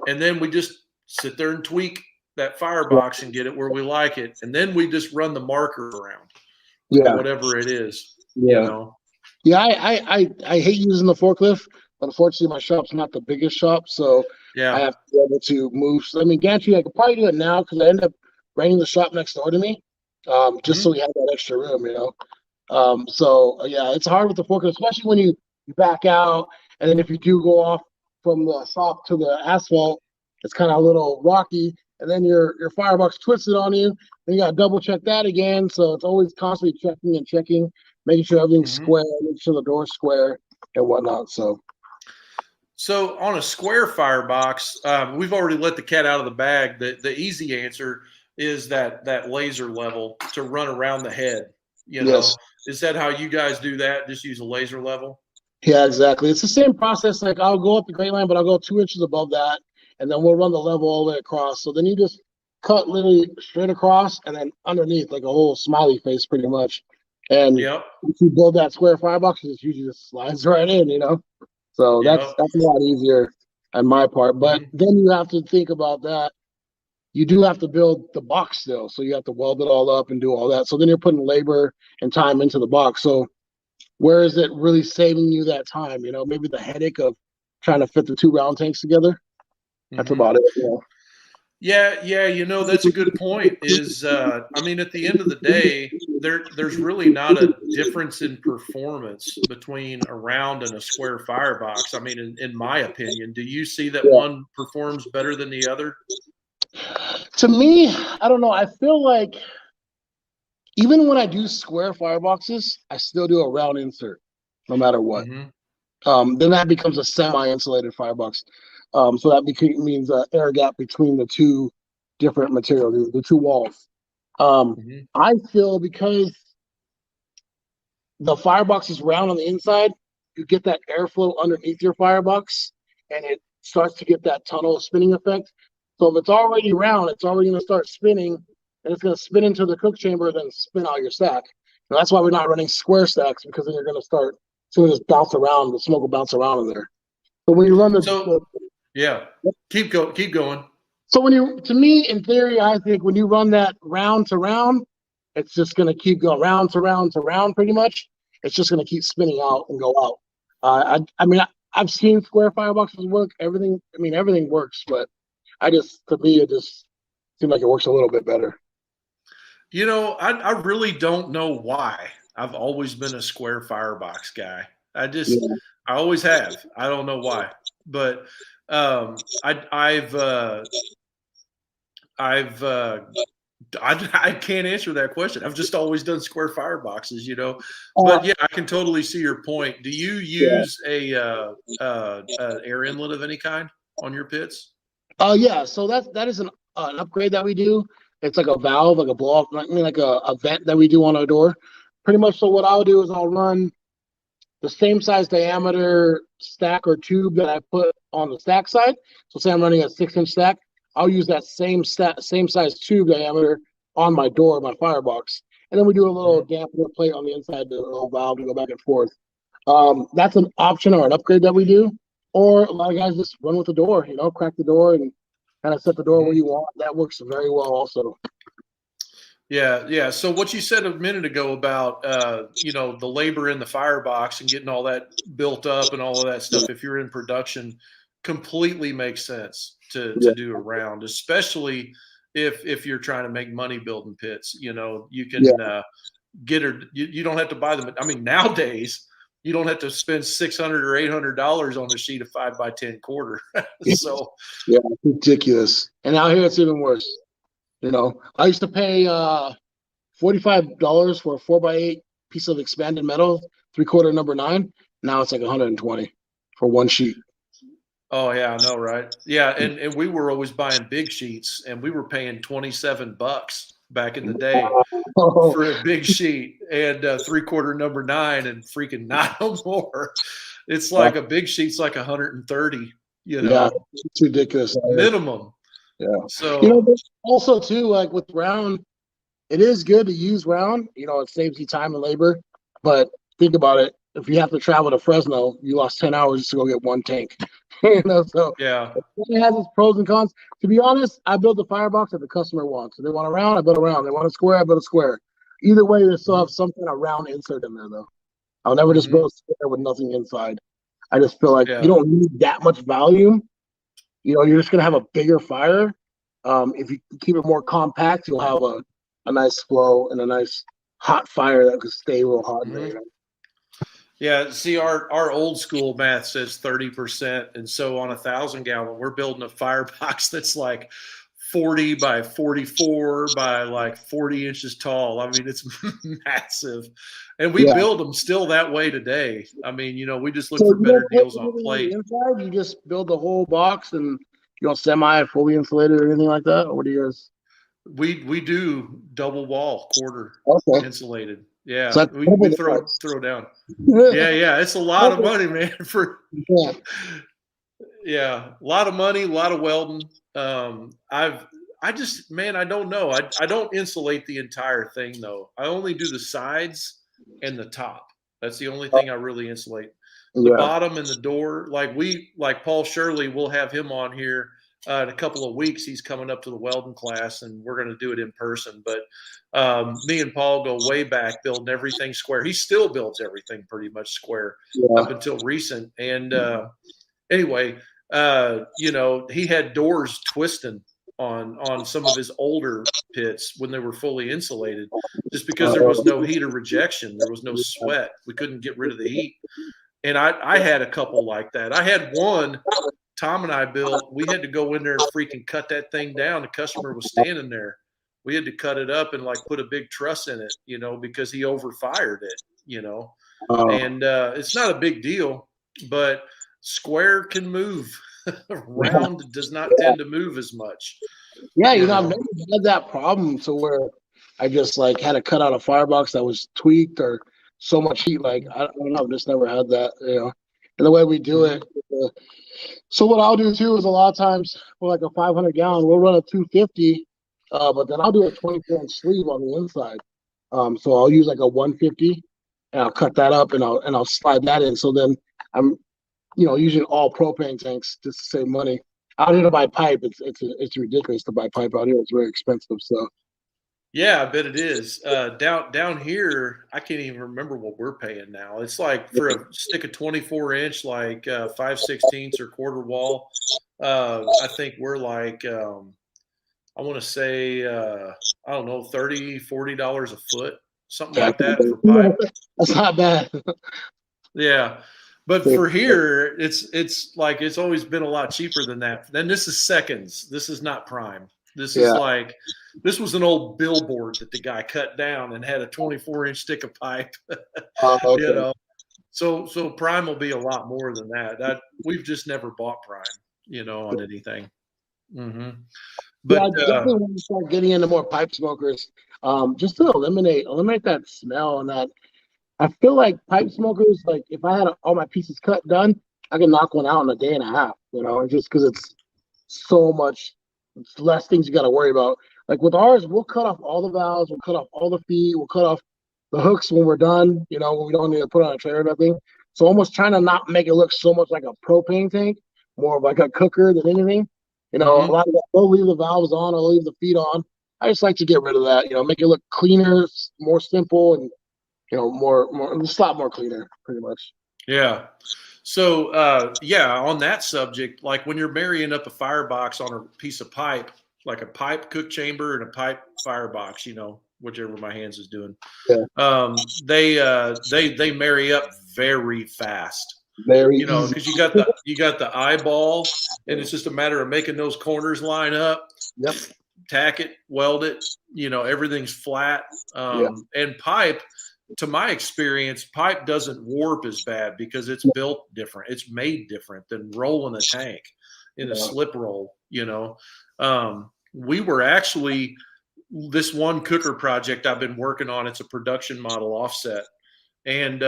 And then we just sit there and tweak that firebox and get it where we like it. And then we just run the marker around. Whatever it is. Yeah, I hate using the forklift. Unfortunately, my shop's not the biggest shop, so I have to be able to move. So, I mean, gantry, I could probably do it now because I end up renting the shop next door to me, just so we have that extra room, So, yeah, it's hard with the forklift, especially when you back out, and then if you do go off from the shop to the asphalt, it's kind of a little rocky, and then your firebox twisted on you, then you got to double check that again. So it's always constantly checking, making sure everything's square, making sure the door's square and whatnot. So on a square firebox, we've already let the cat out of the bag. The easy answer is that laser level to run around the head. Is that how you guys do that? Just use a laser level? Yeah, exactly. It's the same process. Like I'll go up the grate line, but I'll go 2 inches above that, and then we'll run the level all the way across. So then you just cut literally straight across, and then underneath like a whole smiley face, pretty much. And if you build that square firebox, it usually just slides right in, So that's a lot easier on my part. But then you have to think about that. You do have to build the box still. So you have to weld it all up and do all that. So then you're putting labor and time into the box. So where is it really saving you that time? Maybe the headache of trying to fit the 2 round tanks together. That's about it. Yeah, that's a good point. I mean, at the end of the day, there's really not a difference in performance between a round and a square firebox. I mean, in my opinion, do you see that one performs better than the other? To me, I don't know. I feel like even when I do square fireboxes, I still do a round insert, no matter what. Then that becomes a semi-insulated firebox. So that means an air gap between the 2 different materials, the 2 walls. I feel because the firebox is round on the inside, you get that airflow underneath your firebox, and it starts to get that tunnel spinning effect. So if it's already round, it's already going to start spinning, and it's going to spin into the cook chamber, then spin out your stack. And that's why we're not running square stacks, because then you're going to start to just bounce around. The smoke will bounce around in there. But when you run yeah, keep going. So when you, to me, in theory, I think when you run that round to round, it's just going to keep going round to round to round, pretty much. It's just going to keep spinning out and go out. I mean, I've seen square fireboxes work. Everything works, but to me, it just seems like it works a little bit better. You know, I really don't know why. I've always been a square firebox guy. I always have. I don't know why, but I can't answer that question. I've just always done square fireboxes, you know. But yeah, I can totally see your point. Do you use a air inlet of any kind on your pits? Yeah. So that is an upgrade that we do. It's like a valve, like a blow off, like a vent that we do on our door. Pretty much. So what I'll do is I'll run the same size diameter stack or tube that I put on the stack side. So say I'm running a 6-inch stack, I'll use that same size tube diameter on my door, my firebox. And then we do a little dampener plate on the inside, the little valve to go back and forth. That's an option or an upgrade that we do. Or a lot of guys just run with the door, you know, crack the door and kind of set the door where you want. That works very well also. Yeah. So what you said a minute ago about you know, the labor in the firebox and getting all that built up and all of that stuff, if you're in production, completely makes sense to do around, especially if you're trying to make money building pits. You know, you can get her. You don't have to buy them. I mean, nowadays you don't have to spend $600 or $800 on a sheet of 5x10 quarter. So yeah, ridiculous. And out here it's even worse. You know, I used to pay $45 for a 4x8 piece of expanded metal, 3/4 number 9. Now it's like 120 for one sheet. Oh yeah, I know, right? Yeah, and we were always buying big sheets, and we were paying $27 back in the day for a big sheet and 3/4 number 9, and freaking not no more. It's like a big sheet's like 130. You know, yeah, it's ridiculous minimum. Yeah. So you know, also too, like with round, it is good to use round. You know, it saves you time and labor. But think about it: if you have to travel to Fresno, you lost 10 hours just to go get one tank. You know, so yeah, it has its pros and cons. To be honest, I build the firebox that the customer wants. If they want a round, I build a round. They want a square, I build a square. Either way, they still have some kind of round insert in there, though. I'll never just build a square with nothing inside. I just feel like you don't need that much volume. You know, you're just gonna have a bigger fire. If you keep it more compact, you'll have a nice flow and a nice hot fire that could stay real hot. You know? Yeah, see, our old school math says 30%, and so on 1,000-gallon, we're building a firebox that's like 40 by 44 by like 40 inches tall. I mean, it's massive, and we build them still that way today. I mean, you know, we just look for better deals on plate. Inside, you just build the whole box and you don't semi fully insulated or anything like that. Or what do you guys? We do double wall quarter insulated. Yeah, so we throw down. Yeah, it's a lot of money, man. A lot of money, a lot of welding. I just, man, I don't know. I don't insulate the entire thing though. I only do the sides and the top. That's the only thing I really insulate. The bottom and the door, like Paul Shirley, we'll have him on here in a couple of weeks. He's coming up to the welding class, and we're going to do it in person. But me and Paul go way back, building everything square. He still builds everything pretty much square up until recent. And anyway, you know, he had doors twisting on some of his older pits when they were fully insulated, just because there was no heat or rejection. There was no sweat. We couldn't get rid of the heat. And I had a couple like that. I had one Tom and I built. We had to go in there and freaking cut that thing down. The customer was standing there. We had to cut it up and like put a big truss in it, you know, because he overfired it, you know. And it's not a big deal, but square can move. Round does not tend to move as much. Yeah, you know, I've never had that problem to where I just like had to cut out a firebox that was tweaked or so much heat. Like I don't know, I've just never had that, And the way we do it. So what I'll do too is a lot of times for like a 500 gallon, we'll run a 250, but then I'll do a 24-inch sleeve on the inside. So I'll use like a 150, and I'll cut that up, and I'll slide that in. So then I'm, using all propane tanks just to save money. Out here to buy pipe, it's ridiculous to buy pipe out here. It's very expensive. So Yeah, I bet it is. Down here, I can't even remember what we're paying now. It's like for a stick of 24-inch, like 5/16 or quarter wall. I think we're like I want to say I don't know, $30-$40 a foot, something like that for pipe. that's not bad. Yeah. But for here, it's like it's always been a lot cheaper than that. Then this is seconds. This is not prime. This is like this was an old billboard that the guy cut down and had a 24-inch stick of pipe. Okay. So prime will be a lot more than that. That we've just never bought prime, on anything. Mm-hmm. Yeah, I But definitely want to start getting into more pipe smokers, just to eliminate that smell and that. I feel like pipe smokers, like if I had all my pieces cut done, I could knock one out in a day and a half. Just because it's so much, it's less things you got to worry about. Like with ours, we'll cut off all the valves, we'll cut off all the feet, we'll cut off the hooks when we're done. When we don't need to put on a trailer or nothing. So almost trying to not make it look so much like a propane tank, more of like a cooker than anything. A lot of that, they'll leave the valves on, I'll leave the feet on. I just like to get rid of that. Make it look cleaner, more simple, and just a lot more cleaner, pretty much. yeah. So on that subject, like when you're marrying up a firebox on a piece of pipe, like a pipe cook chamber and a pipe firebox, whichever my hands is doing, Yeah. they marry up very fast. Very because easy. you got the eyeball, and it's just a matter of making those corners line up. Yep. Tack it, weld it. Everything's flat. And pipe, to my experience, pipe doesn't warp as bad because it's built different. It's made different than rolling a tank in a slip roll. We were actually this one cooker project I've been working on. It's a production model offset, and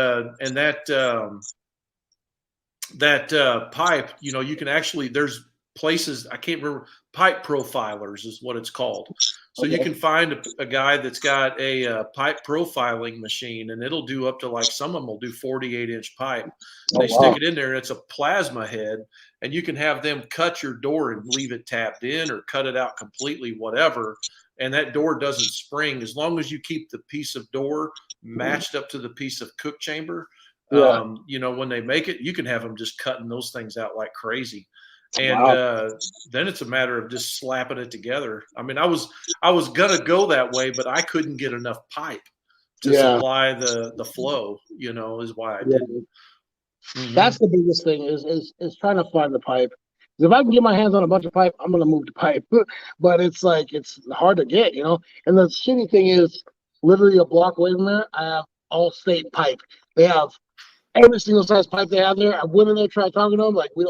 that pipe, you can actually, there's places, I can't remember, pipe profilers is what it's called. So you can find a guy that's got a pipe profiling machine, and it'll do up to, like, some of them will do 48-inch pipe. They stick it in there, and it's a plasma head, and you can have them cut your door and leave it tapped in or cut it out completely, whatever. And that door doesn't spring as long as you keep the piece of door matched up to the piece of cook chamber. When they make it, you can have them just cutting those things out like crazy. And then it's a matter of just slapping it together. I mean, I was gonna go that way, but I couldn't get enough pipe to supply the flow. Is why I didn't. Mm-hmm. That's the biggest thing is trying to find the pipe. If I can get my hands on a bunch of pipe, I'm gonna move to pipe. But it's like it's hard to get, And the shitty thing is, literally a block away from there, I have Allstate pipe. They have every single size pipe they have there. I went in there, tried talking to them, like, we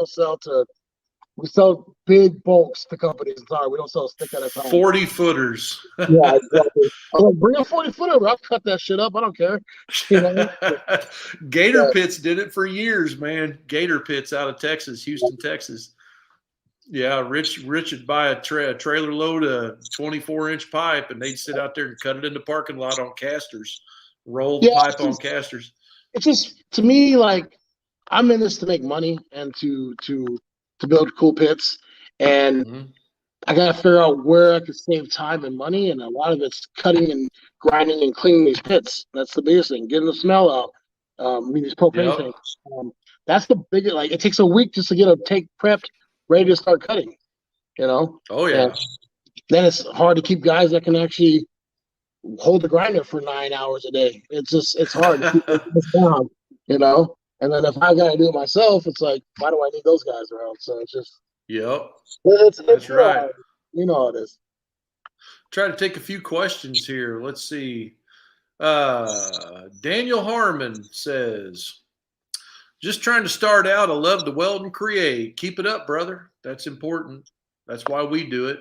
sell big bulks to companies. Sorry, we don't sell a stick at a time. 40 footers. Yeah, exactly. I'm like, bring a 40 footer. I'll cut that shit up. I don't care. Gator Pits did it for years, man. Gator Pits out of Texas, Houston, Texas. Yeah, Rich would buy a trailer load of 24-inch pipe, and they'd sit out there and cut it in the parking lot on casters, roll the pipe on casters. It's just, to me, like, I'm in this to make money and to build cool pits, and I gotta figure out where I can save time and money, and a lot of it's cutting and grinding and cleaning these pits. That's the biggest thing, getting the smell out. These propane tanks. That's the biggest. Like, it takes a week just to get a tank prepped, ready to start cutting. Oh yeah. And then it's hard to keep guys that can actually hold the grinder for 9 hours a day. It's hard to keep this down. And then if I gotta do it myself, it's like, why do I need those guys around? So it's just that's right. You know how it is. Try to take a few questions here. Let's see. Daniel Harmon says, just trying to start out. I love to weld and create. Keep it up, brother. That's important. That's why we do it.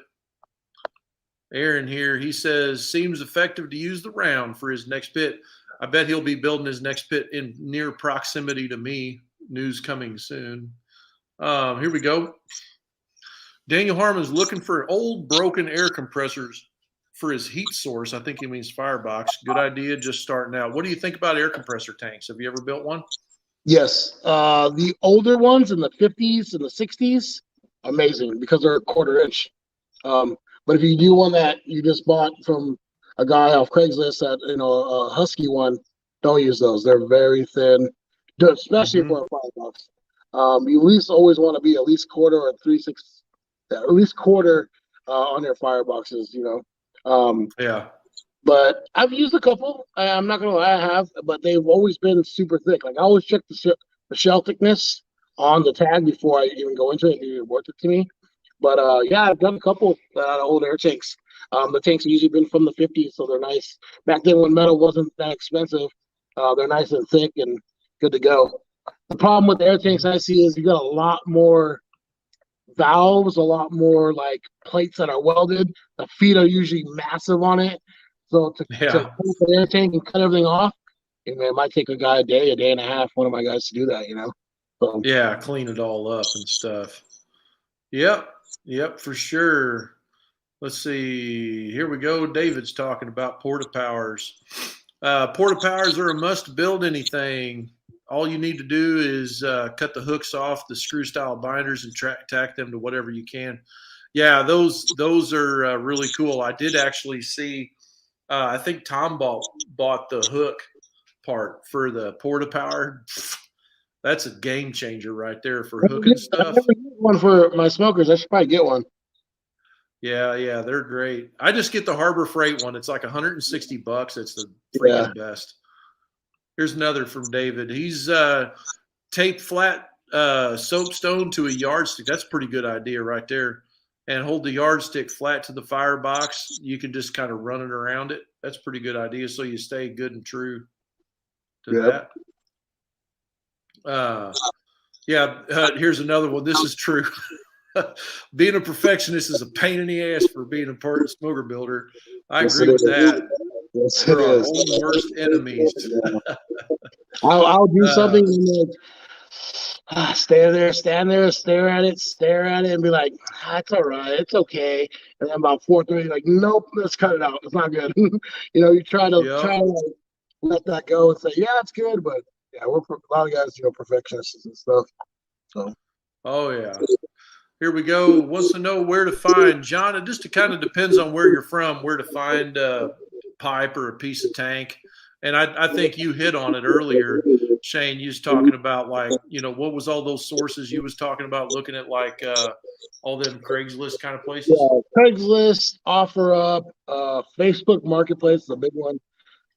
Aaron here, he says, seems effective to use the round for his next pit. I bet he'll be building his next pit in near proximity to me. News coming soon. Here we go. Daniel Harmon's looking for old broken air compressors for his heat source. I think he means firebox. Good idea, just starting out. What do you think about air compressor tanks? Have you ever built one? Yes. The older ones in the 50s and the 60s, amazing because they're a quarter inch. But if you do one that you just bought from a guy off Craigslist, that a Husky one, don't use those. They're very thin, especially for a firebox. You at least always want to be at least quarter or 3/6, at least quarter on your fireboxes. Yeah. But I've used a couple. I'm not gonna lie, I have, but they've always been super thick. Like I always check the shell thickness on the tag before I even go into it. It's worth it to me. But yeah, I've done a couple old air tanks. The tanks have usually been from the 50s, so they're nice. Back then when metal wasn't that expensive, they're nice and thick and good to go. The problem with air tanks I see is you got a lot more valves, a lot more like plates that are welded. The feet are usually massive on it. So to pull the air tank and cut everything off, it might take a guy a day and a half, one of my guys to do that, So, yeah, clean it all up and stuff. Yep, for sure. Let's see. Here we go. David's talking about porta powers. Porta powers are a must build anything. All you need to do is cut the hooks off the screw style binders and tack them to whatever you can. Yeah, those are really cool. I did actually see. I think Tom bought the hook part for the porta power. That's a game changer right there for hooking stuff. I never used one for my smokers. I should probably get one. Yeah, they're great. I just get the Harbor Freight one. It's like $160. It's the freaking best. Here's another from David. He's taped flat soapstone to a yardstick. That's a pretty good idea right there. And hold the yardstick flat to the firebox. You can just kind of run it around it. That's a pretty good idea. So you stay good and true to that. Here's another one. This is true. Being a perfectionist is a pain in the ass for being a part of smoker builder. I agree with that. Yes, We're our own worst enemies. I'll do something and stand there, stare at it, and be like, it's all right, it's okay. And then about 4:30, like, nope, let's cut it out. It's not good. You try to like, let that go and say, yeah, it's good, but yeah, we're a lot of guys, perfectionists and stuff. So. Oh yeah. Here we go. Wants to know where to find John. It just kind of depends on where you're from, where to find a pipe or a piece of tank. And I think you hit on it earlier, Shane. You was talking about what was all those sources you was talking about, looking at like all them Craigslist kind of places. Yeah, Craigslist, OfferUp, Facebook Marketplace is a big one.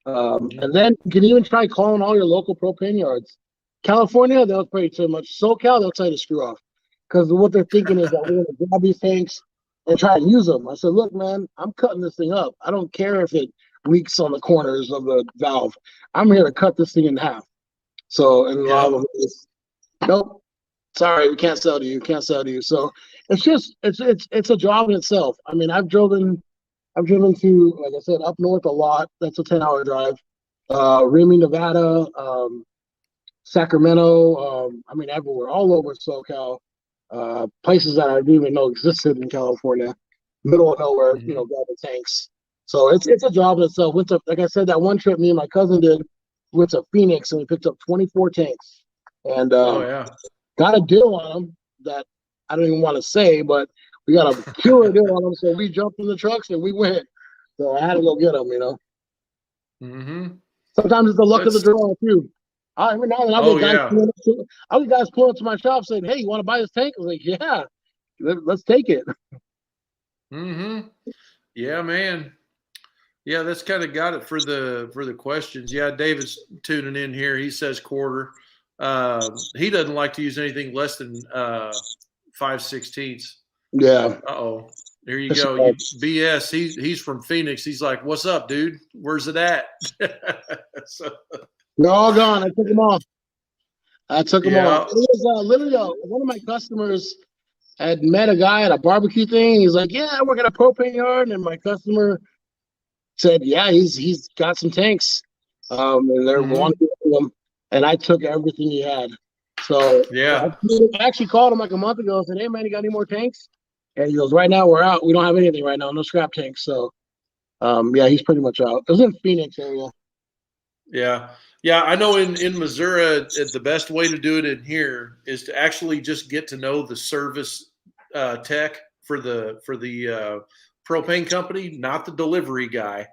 And then you can even try calling all your local propane yards. California, they'll pay too much. SoCal, they'll tell you to screw off. Because what they're thinking is that we're going to grab these tanks and try and use them. I said, look, man, I'm cutting this thing up. I don't care if it leaks on the corners of the valve. I'm here to cut this thing in half. So, and a lot of them is, nope, sorry, we can't sell to you. So it's just, it's a job in itself. I mean, I've driven to, like I said, up north a lot. That's a 10-hour drive. Remy, Nevada, Sacramento, everywhere, all over SoCal. Places that I didn't even know existed in California, middle of nowhere, grabbing tanks. So it's a job in itself. Like I said, that one trip me and my cousin did, went to Phoenix and we picked up 24 tanks, and got a deal on them that I don't even want to say, but we got a killer deal on them. So we jumped in the trucks and we went. So I had to go get them. Sometimes it's the luck of the draw too. Every now and then I'll get guys pulling up to my shop saying, hey, you want to buy this tank? I was like, yeah, let's take it. Yeah, man. Yeah, that's kind of got it for the questions. Yeah, David's tuning in here. He says quarter. He doesn't like to use anything less than 5/16. Yeah. Uh-oh. There you go. BS. He's from Phoenix. He's like, what's up, dude? Where's it at? They're all gone. I took them off. It was literally one of my customers had met a guy at a barbecue thing. He's like, yeah, I work at a propane yard. And my customer said, yeah, he's got some tanks. And they're Hmm. wanting him, and I took everything he had. So Yeah. I actually called him like a month ago and said, "Hey man, you got any more tanks?" And he goes, "Right now we're out. We don't have anything right now. No scrap tanks." So yeah, he's pretty much out. It was in Phoenix area. Yeah. Yeah. I know in Missouri, the best way to do it in here is to actually just get to know the service tech for the propane company, not the delivery guy,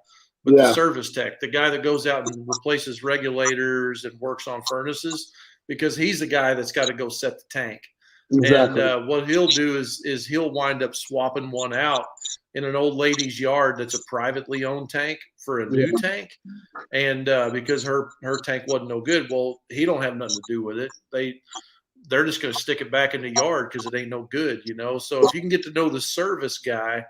but the Yeah, service tech, the guy that goes out and replaces regulators and works on furnaces, because he's the guy that's got to go set the tank. And exactly. what he'll do is he'll wind up swapping one out in an old lady's yard that's a privately owned tank for a new Yeah, tank, and because her tank wasn't no good, well, he don't have nothing to do with it. They're just going to stick it back in the yard because it ain't no good. So if you can get to know the service guy,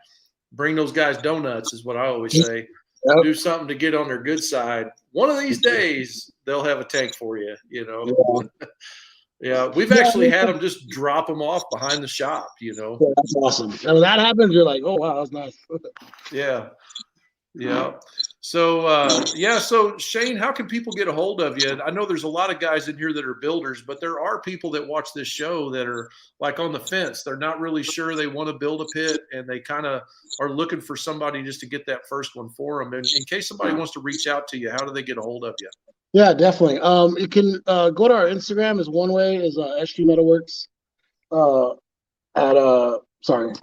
bring those guys donuts is what I always say. yep. Do something to get on their good side. One of these days they'll have a tank for you. Yeah. Yeah, we've Yeah, actually had them just drop them off behind the shop. that's awesome. And when that happens, you're like, "Oh wow, that's nice." Yeah. Yeah. So yeah, so Shane, how can people get a hold of you? I know there's a lot of guys in here that are builders, but there are people that watch this show that are like on the fence. They're not really sure they want to build a pit, and they kind of are looking for somebody just to get that first one for them. And in case somebody wants to reach out to you, how do they get a hold of you? Yeah, definitely. You can go to our Instagram. Is one way is SG Metalworks uh, at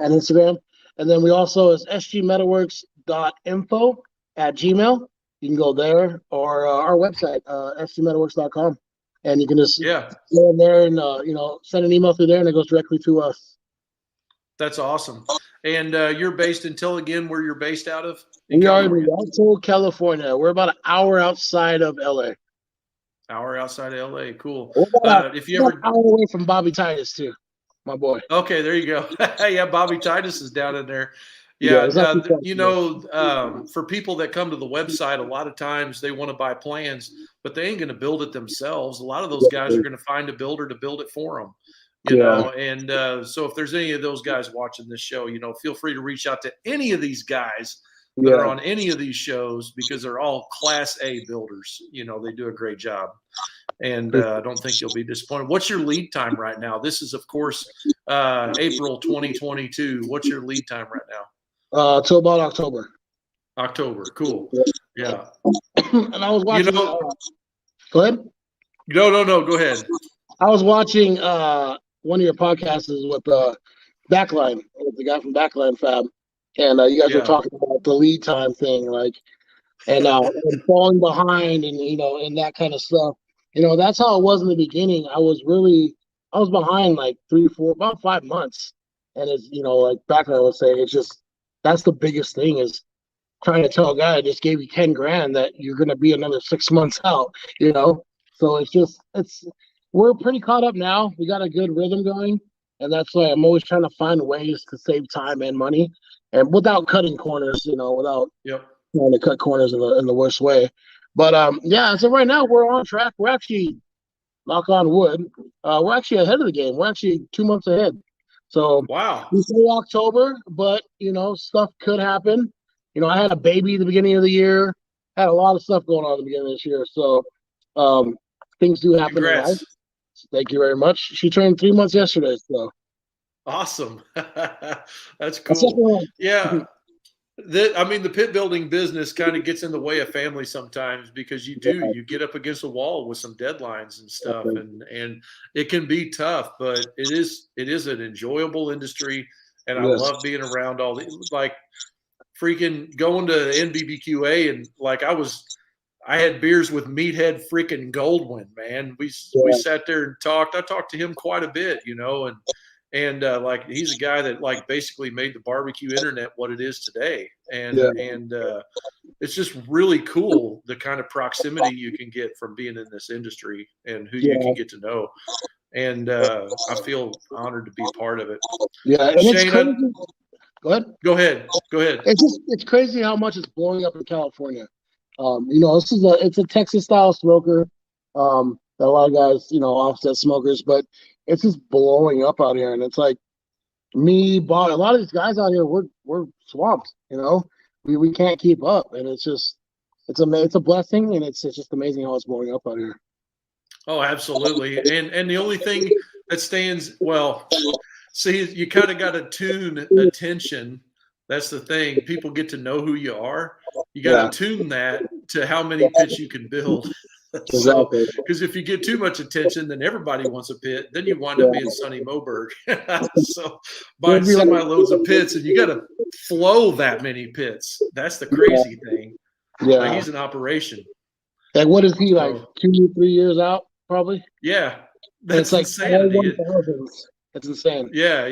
Instagram, and then we also is sgmetalworks.info at Gmail. You can go there or our website sgmetalworks.com, and you can just Yeah, go in there and send an email through there, and it goes directly to us. that's awesome. And you're based until again where you're based out of in We are in California? Rialto, California. We're about an hour outside of LA. Hour outside of LA. Cool. We're If you about an ever hour away from Bobby Titus too, my boy. Okay, there you go. Yeah, Bobby Titus is down in there. Yeah, Yeah, it's not too far from there. for people that come to the website, a lot of times they want to buy plans, but they ain't going to build it themselves. A lot of those guys are going to find a builder to build it for them. Yeah, And so if there's any of those guys watching this show, feel free to reach out to any of these guys that are yeah. on any of these shows, because they're all Class A builders. They do a great job, and I don't think you'll be disappointed. What's your lead time right now? This is, of course, April 2022. What's your lead time right now? Till about October. October. Cool. Yeah. And I was You watching. know, Go ahead. no. Go ahead. I was watching one of your podcasts with Backline, with the guy from Backline Fab, and you guys were Yeah. talking about the lead time thing, like, and falling behind, and that kind of stuff. That's how it was in the beginning. I was behind like 3, 4, about 5 months, and it's like Backline would say, it's just that's the biggest thing is trying to tell a guy I just gave you 10 grand that you're going to be another 6 months out, So it's we're pretty caught up now. We got a good rhythm going, and that's why I'm always trying to find ways to save time and money, and without cutting corners, without Yep. trying to cut corners in the worst way. But yeah, so right now we're on track. We're actually, knock on wood, we're actually ahead of the game. We're actually 2 months ahead. So Wow. we say October, but stuff could happen. I had a baby at the beginning of the year. Had a lot of stuff going on at the beginning of this year. So things do happen in life. Congrats. Thank you very much. She turned 3 months yesterday. So Awesome. That's that's second cool. one. Yeah. The pit building business kind of gets in the way of family sometimes, because you get up against a wall with some deadlines and stuff, and it can be tough, but it is an enjoyable industry, and I Yes. love being around all the, like, freaking going to NBBQA, and like I had beers with Meathead freaking Goldwyn, man. We Yeah. sat there and talked. I talked to him quite a bit, and like he's a guy that like basically made the barbecue internet what it is today, and Yeah. it's just really cool the kind of proximity you can get from being in this industry and who you Yeah. can get to know, and I feel honored to be a part of it. Yeah. And it's Shane, crazy. Go ahead. go ahead. It's crazy how much it's blowing up in California. It's a Texas style smoker. That a lot of guys, offset smokers, but it's just blowing up out here. And it's like Bob, a lot of these guys out here, we're swamped. We can't keep up, and it's just it's a blessing, and it's just amazing how it's blowing up out here. Oh, absolutely. And the only thing that stands, well, see, you kind of got to tune attention. That's the thing. People get to know who you are. You got to tune that to how many pits you can build. So, Exactly. because if you get too much attention, then everybody wants a pit. Then you wind up being Sonny Moberg. So, buying semi-loads of pits, and you got to flow that many pits. That's the crazy thing. Yeah. Like, he's an operation. Like, what is he, like 2-3 years out, probably? Yeah. That's like insanity. It's insane. Yeah.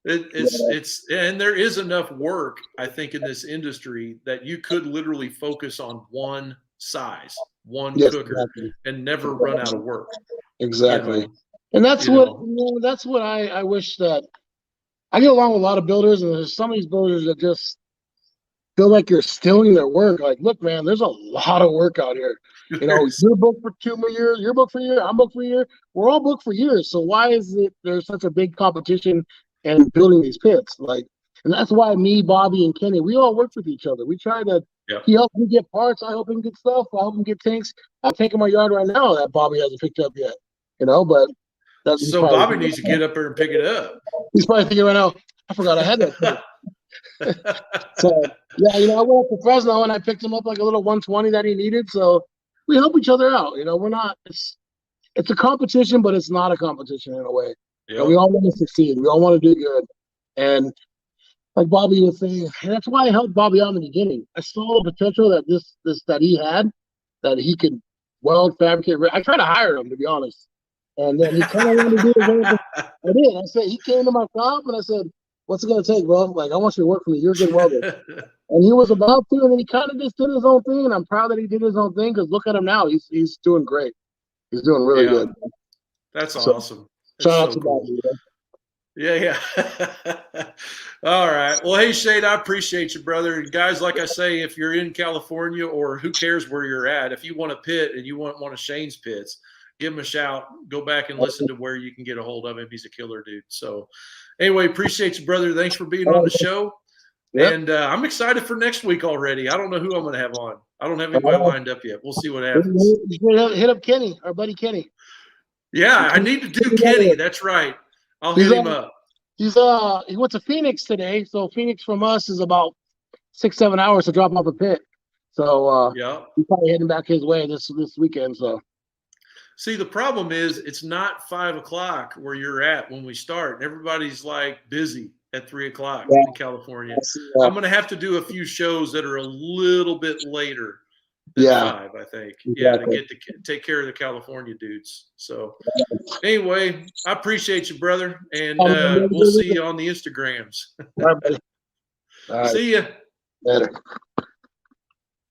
It's and there is enough work, I think, in this industry that you could literally focus on one size, one cooker, exactly, and never run out of work. Exactly. You know? And that's what I wish that I get along with a lot of builders, and there's some of these builders that just feel like you're stealing their work. Like, look, man, there's a lot of work out here. You know, you're booked for 2 more years, you're booked for a year, I'm booked for a year. We're all booked for years. So why is it there's such a big competition in building these pits? Like, and that's why me, Bobby, and Kenny, we all work with each other. We try to. He helps me get parts. I help him get stuff. I help him get tanks. I'm taking my yard right now that Bobby hasn't picked up yet. You know, but that's so Bobby needs to get up there and pick it up. He's probably thinking right now, I forgot I had that. So yeah, you know, I went up to Fresno and I picked him up like a little 120 that he needed. So we help each other out. You know, we're not. It's a competition, but it's not a competition in a way. Yep. We all want to succeed. We all want to do good. And like Bobby was saying, and that's why I helped Bobby out in the beginning. I saw the potential that that he had, that he could weld, fabricate. I tried to hire him, to be honest. And then he kind of wanted to do his own thing. I did. I said, he came to my shop and I said, what's it going to take, bro? Like, I want you to work for me. You're a good welder. And he was about to, and then he kind of just did his own thing. And I'm proud that he did his own thing, because look at him now. He's doing great. He's doing really good. That's awesome. Shout out to Bobby. Yeah. All right. Well, hey, Shade, I appreciate you, brother. And guys, like I say, if you're in California, or who cares where you're at, if you want a pit and you want one of Shane's pits, give him a shout. Go back and listen to where you can get a hold of him. He's a killer dude. So anyway, appreciate you, brother. Thanks for being on the show. Yep. And I'm excited for next week already. I don't know who I'm going to have on. I don't have anybody lined up yet. We'll see what happens. Hit up Kenny, our buddy Kenny. Yeah, I need to do Kenny. That's right. I'll hit him up. He went to Phoenix today. So Phoenix from us is about 6-7 hours to drop off a pit. So he's probably heading back his way this weekend. So see, the problem is it's not 5 o'clock where you're at when we start. And everybody's like busy at 3 o'clock in California. I'm going to have to do a few shows that are a little bit later than 5, I think. Exactly. Yeah, to get to take care of the California dudes. So anyway, I appreciate you, brother. And we'll see you on the Instagrams. All right, buddy. All right. See ya. Later.